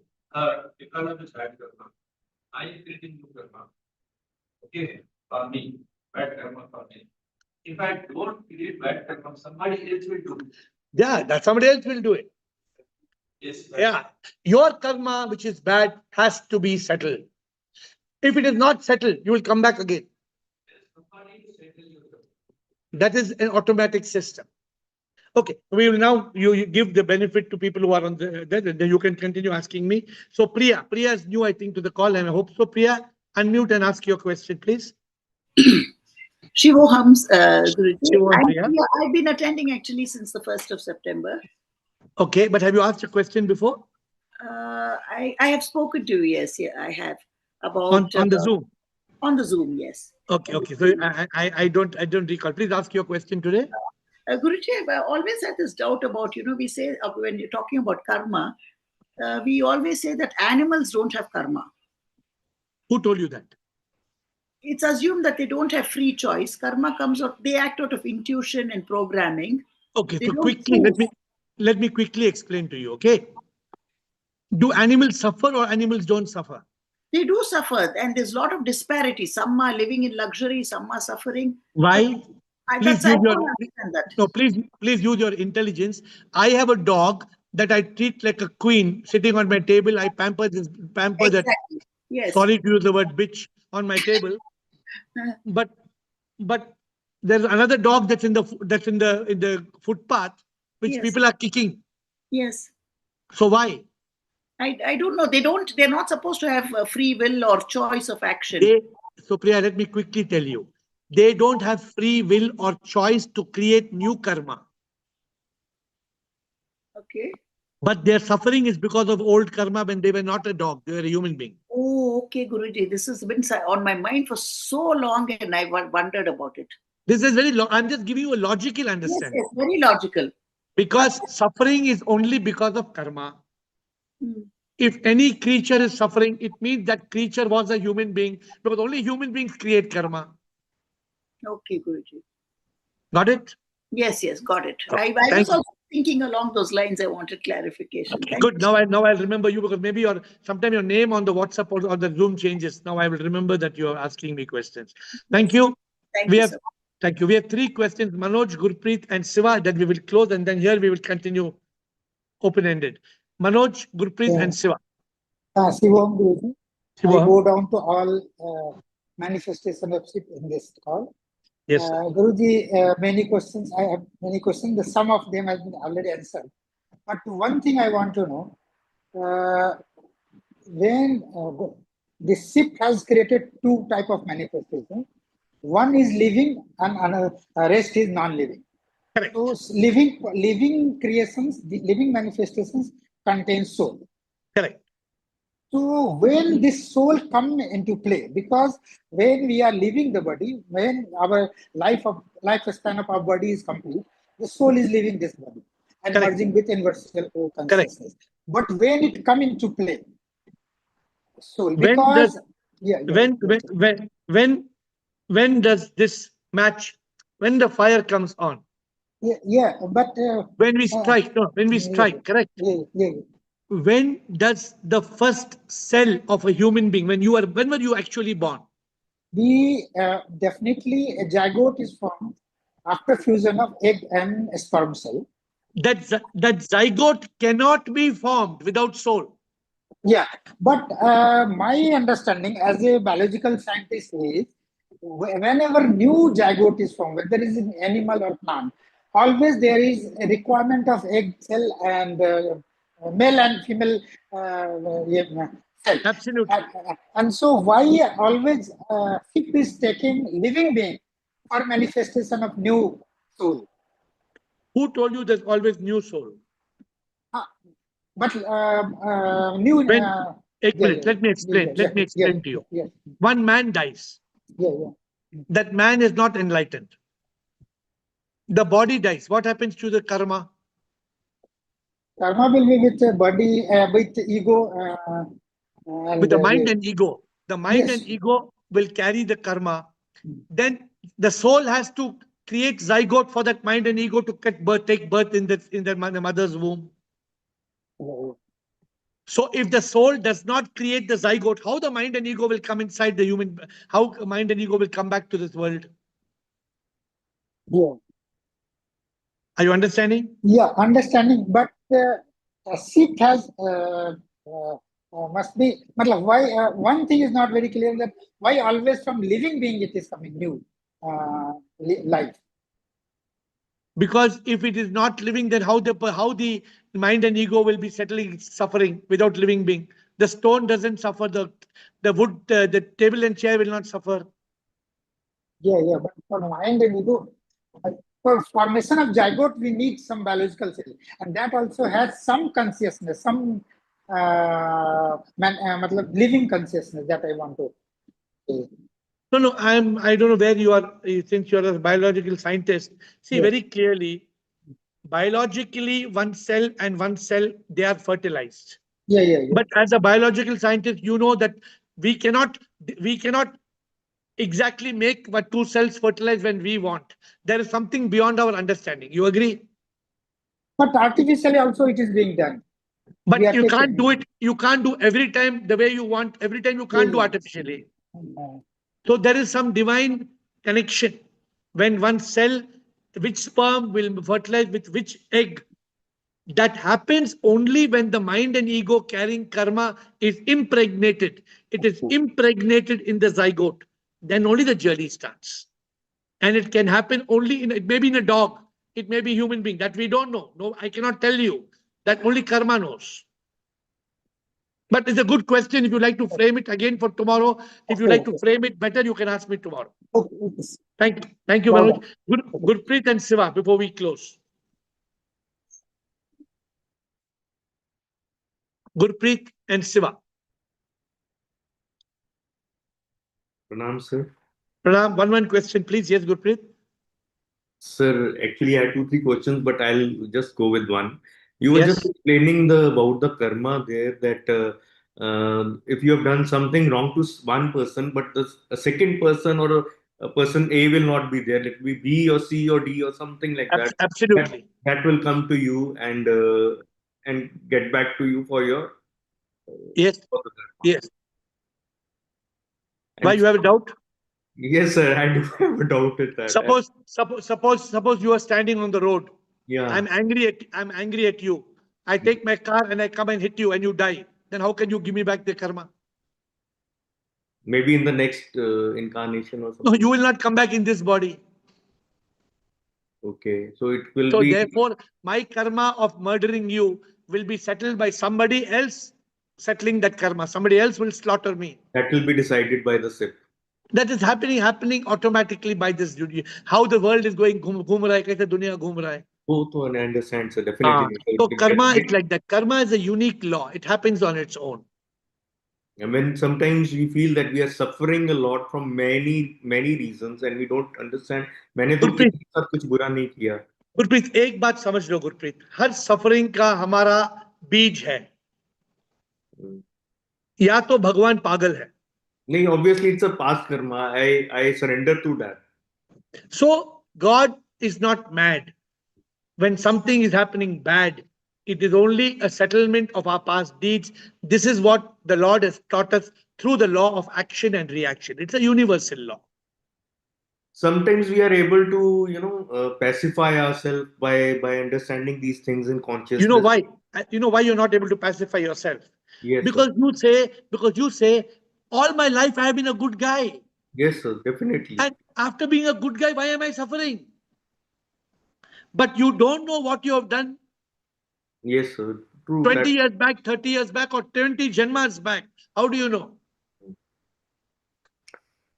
because of his bad karma, I am creating new karma. Okay, for me, bad karma for me. If I don't create bad karma, somebody else will do it. Yeah, that somebody else will do it. Yes. Yeah, your karma, which is bad, has to be settled. If it is not settled, you will come back again. Somebody will settle your karma. That is an automatic system. Okay, we will now, you give the benefit to people who are on the, then you can continue asking me. So Priya is new, I think, to the call, and I hope so. Priya, unmute and ask your question, please. Shivohams, Guruji. Shivoham, Priya. I've been attending actually since the 1st of September. Okay, but have you asked a question before? I have spoken to you, yes, yeah, I have. About On the Zoom? On the Zoom, yes. Okay, okay. So I don't recall. Please ask your question today. Guruji, I always had this doubt about, we say when you're talking about karma, we always say that animals don't have karma. Who told you that? It's assumed that they don't have free choice. Karma comes out, they act out of intuition and programming. Okay, so quickly, let me quickly explain to you, okay? Do animals suffer or animals don't suffer? They do suffer, and there's a lot of disparity. Some are living in luxury, some are suffering. Why? Please use your, understand that. no, please use your intelligence. I have a dog that I treat like a queen sitting on my table. I pamper Exactly. that. Yes. Sorry to use the word bitch on my table. but there's another dog that's in the footpath, which Yes. people are kicking. Yes. So why? I don't know. They're not supposed to have a free will or choice of action. So Priya, let me quickly tell you. They don't have free will or choice to create new karma. Okay. But their suffering is because of old karma when they were not a dog, they were a human being. Oh, okay, Guruji. This has been on my mind for so long and I wondered about it. This is very, I'm just giving you a logical understanding. Yes, very logical. Because suffering is only because of karma. Hmm. If any creature is suffering, it means that creature was a human being, because only human beings create karma. Okay, Guruji. Got it? Yes, got it. Okay, I was also thinking along those lines. I wanted clarification. Okay, good. Now I'll remember you, because maybe sometime your name on the WhatsApp or the Zoom changes. Now I will remember that you are asking me questions. Thank you. Thank you, sir. Thank you. We have 3 questions, Manoj, Gurpreet, and Siva, that we will close, and then here we will continue open-ended. Manoj, Gurpreet, and Siva. Shivam Guruji. I Shivam. go down to all manifestation of Shiv in this call. Yes, sir. Guruji, many questions. I have many questions. The some of them have been already answered. But one thing I want to know, when the Shiv has created 2 type of manifestation. One is living and another rest is non-living. Correct. So living creations, the living manifestations contain soul. Correct. So when this soul come into play, because when we are leaving the body, when our lifespan of our body is complete, the soul is leaving this body and Correct. merging with universal consciousness. But when it come into play, soul, because when does this match? When the fire comes on? But when we strike, correct? When does the first cell of a human being, when were you actually born? Definitely a zygote is formed after fusion of egg and sperm cell. That zygote cannot be formed without soul. Yeah, but my understanding as a biological scientist is, whenever new zygote is formed, whether it is an animal or plant, always there is a requirement of egg cell and male and female cell. Absolutely. And so why always Shiv is taking living being for manifestation of new soul? Who told you there's always new soul? But new. Let me explain. Let me explain to you. One man dies. That man is not enlightened. The body dies. What happens to the karma? Karma will be with body, with ego, and With the mind and ego. The mind and yes. ego will carry the karma. Then the soul has to create zygote for that mind and ego to take birth in the mother's womb. So if the soul does not create the zygote, how the mind and ego will come inside the human? How mind and ego will come back to this world? Yeah. Are you understanding? Yeah, understanding. But Sikh has must be. Why one thing is not very clear, that why always from living being it is coming new life. Because if it is not living, then how the mind and ego will be settling, suffering without living being? The stone doesn't suffer. The wood, the table and chair will not suffer. Yeah. But for mind and ego, for formation of zygote, we need some biological cell, and that also has some consciousness, some living consciousness that I want to say. No. I don't know where you are. Since you are a biological scientist, see Yeah. very clearly. Biologically, one cell and one cell, they are fertilized. Yeah. But as a biological scientist, you know that we cannot exactly make what two cells fertilize when we want. There is something beyond our understanding. You agree? But artificially also it is being done. We But are you can't taking. do it. You can't do every time the way you want. Every time you can't do artificially. So there is some divine connection when one cell, which sperm will fertilize with which egg. That happens only when the mind and ego carrying karma is impregnated. It is impregnated in the zygote. Then only the journey starts. And it can happen only it may be in a dog. It may be a human being that we don't know. No, I cannot tell you. That only karma knows. But it's a good question. If you like to frame it again for tomorrow, if you like to frame it better, you can ask me tomorrow. Thank you. Thank you, Manoj. Gurpreet and Siva, before we close. Gurpreet and Siva. Pranam, sir. Pranam, one question, please. Yes, Gurpreet. Sir, actually, I had 2, 3 questions, but I'll just go with one. You were just explaining about the karma there, that if you have done something wrong to one person, but a second person or a person A will not be there. Let me B or C or D or something like that. Absolutely. That will come to you and get back to you for your Yes. for the karma. Yes. Why And you have a doubt? yes, sir, I do have a doubt with that. Suppose you are standing on the road. Yeah. I'm angry at you. I take my car and I come and hit you and you die. Then how can you give me back the karma? Maybe in the next incarnation or No, something. you will not come back in this body. Okay, so it will So be. therefore, my karma of murdering you will be settled by somebody else settling that karma. Somebody else will slaughter me. That will be decided by the SIP. That is happening automatically by this duty. How the world is going, ghum raha hai, kaise duniya ghum raha hai. Both one understand, sir. Definitely. So karma is like that. Karma is a unique law. It happens on its own. And when sometimes we feel that we are suffering a lot from many reasons and we don't understand. मैंने तो किसी के साथ कुछ बुरा नहीं किया. गुरप्रीत, एक बात समझ लो गुरप्रीत, हर सफरिंग का हमारा बीज है. या तो भगवान पागल है. नहीं, obviously it's a past karma. I surrender to that. So God is not mad. When something is happening bad, it is only a settlement of our past deeds. This is what the Lord has taught us through the law of action and reaction. It's a universal law. Sometimes we are able to, pacify ourselves by understanding these things in consciousness. You know why? You know why you're not able to pacify yourself? Yes, because you say, all my life I have been a good guy. Yes, sir, definitely. And after being a good guy, why am I suffering? But you don't know what you have done. Yes, sir. True. 20 years back, 30 years back, or 20 janmas back. How do you know?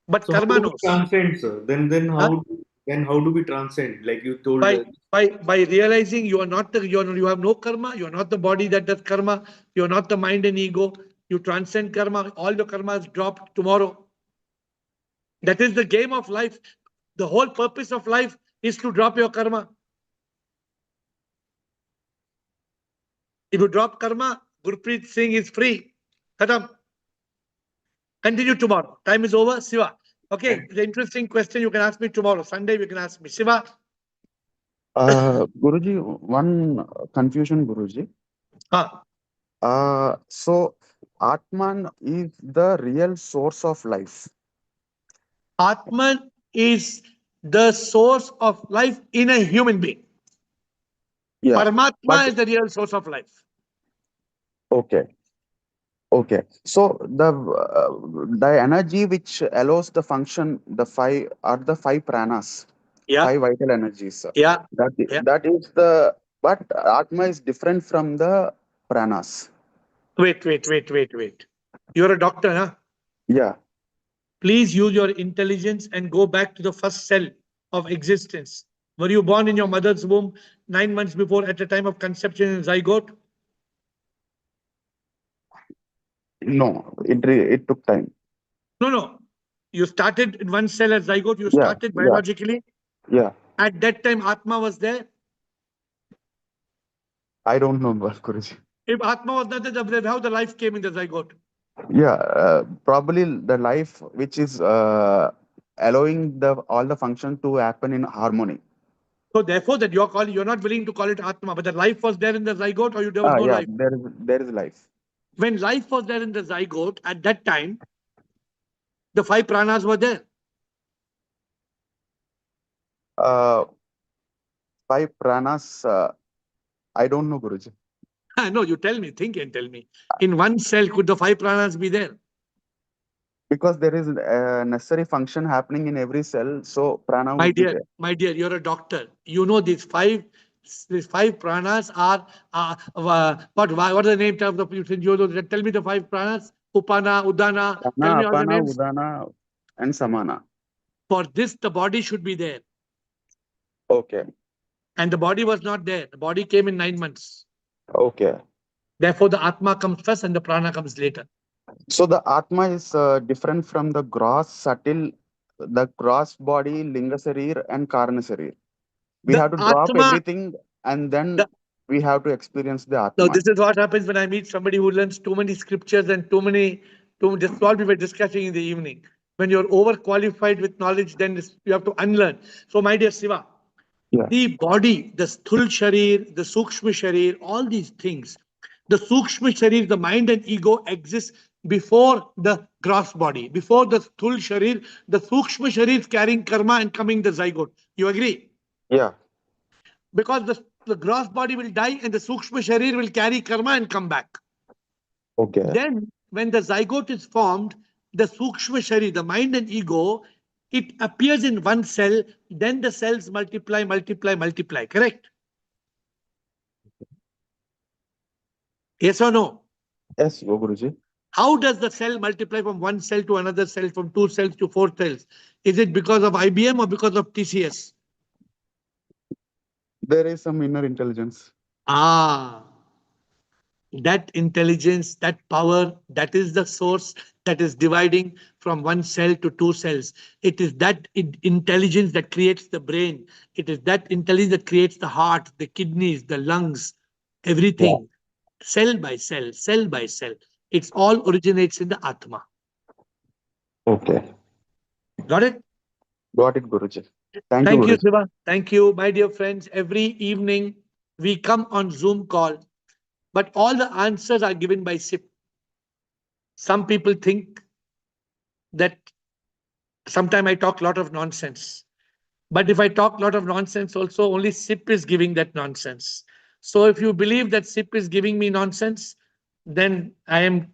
But so karma how do knows. we transcend, sir? Then how do we transcend? Like you told us. By realizing you are not you have no karma, you are not the body that does karma, you are not the mind and ego, you transcend karma, all the karma is dropped tomorrow. That is the game of life. The whole purpose of life is to drop your karma. If you drop karma, Gurpreet Singh is free. Khatam. Continue tomorrow. Time is over. Siva. Okay, the interesting question you can ask me tomorrow. Sunday, you can ask me. Siva. Guruji, one confusion, Guruji. So Atman is the real source of life. Atman is the source of life in a human being. Yeah. Paramatma is the real source of life. Okay. Okay. So the energy which allows the function, the five are the five pranas. Yeah. Five vital energies. Yeah. That is the, but Atma is different from the pranas. Wait. You're a doctor, huh? Yeah. Please use your intelligence and go back to the first cell of existence. Were you born in your mother's womb 9 months before at the time of conception in zygote? No, it took time. No. You started in one cell as zygote. You Yeah, started yeah. biologically. Yeah. At that time, Atma was there. I don't know, Guruji. If Atma was not there, then how the life came in the zygote? Yeah, probably the life which is allowing all the function to happen in harmony. So therefore, that you're not willing to call it Atma, but the life was there in the zygote, or there was no Yeah, life? there is life. When life was there in the zygote, at that time, the five pranas were there. Five pranas, I don't know, Guruji. No, you tell me, think and tell me. In one cell, could the five pranas be there? Because there is a necessary function happening in every cell, so prana would be there. My dear, you're a doctor. You know these five pranas are what are the names of the you tell me the five pranas. Upana, Udana. Tell Prana, me all the apana, names. udana, and samana. For this, the body should be there. Okay. And the body was not there. The body came in 9 months. Okay. Therefore, the Atma comes first and the prana comes later. So the Atma is different from the gross body, Linga Sarir and Karana Sarir. We have to drop everything and then we have to experience the Atman. Now, this is what happens when I meet somebody who learns too many scriptures and this is what we were discussing in the evening. When you're overqualified with knowledge, then you have to unlearn. So, my dear Siva, the body, the Sthul Sharir, the Sukshma Sharir, all these things, the Sukshma Sharir, the mind and ego exists before the gross body. Before the Sthul Sharir, the Sukshma Sharir is carrying karma and coming the zygote. You agree? Yeah. Because the gross body will die and the Sukshma Sharir will carry karma and come back. Okay. Then, when the zygote is formed, the Sukshma Sharir, the mind and ego, it appears in one cell, then the cells multiply, correct? Yes or no? Yes, Guruji. How does the cell multiply from one cell to another cell, from 2 cells to 4 cells? Is it because of IBM or because of TCS? There is some inner intelligence. That intelligence, that power, that is the source that is dividing from one cell to 2 cells. It is that intelligence that creates the brain. It is that intelligence that creates the heart, the kidneys, the lungs, everything. Cell by cell, cell by cell. It's all originates in the Atma. Okay. Got it? Got it, Guruji. Thank Thank you, Guruji. Siva. Thank you, my dear friends. Every evening we come on Zoom call, but all the answers are given by SIP. Some people think that sometimes I talk a lot of nonsense. But if I talk a lot of nonsense also, only SIP is giving that nonsense. So if you believe that SIP is giving me nonsense, then I am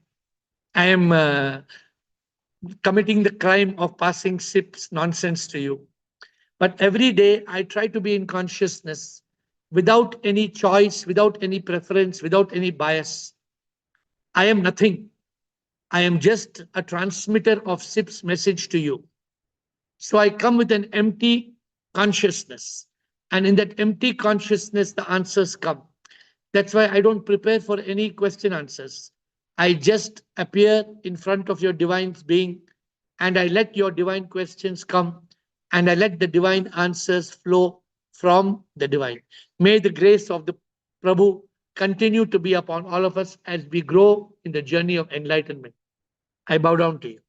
committing the crime of passing SIP's nonsense to you. But every day I try to be in consciousness without any choice, without any preference, without any bias. I am nothing. I am just a transmitter of SIP's message to you. So I come with an empty consciousness. And in that empty consciousness, the answers come. That's why I don't prepare for any question answers. I just appear in front of your divine being and I let your divine questions come and I let the divine answers flow from the divine. May the grace of the Prabhu continue to be upon all of us as we grow in the journey of enlightenment. I bow down to you.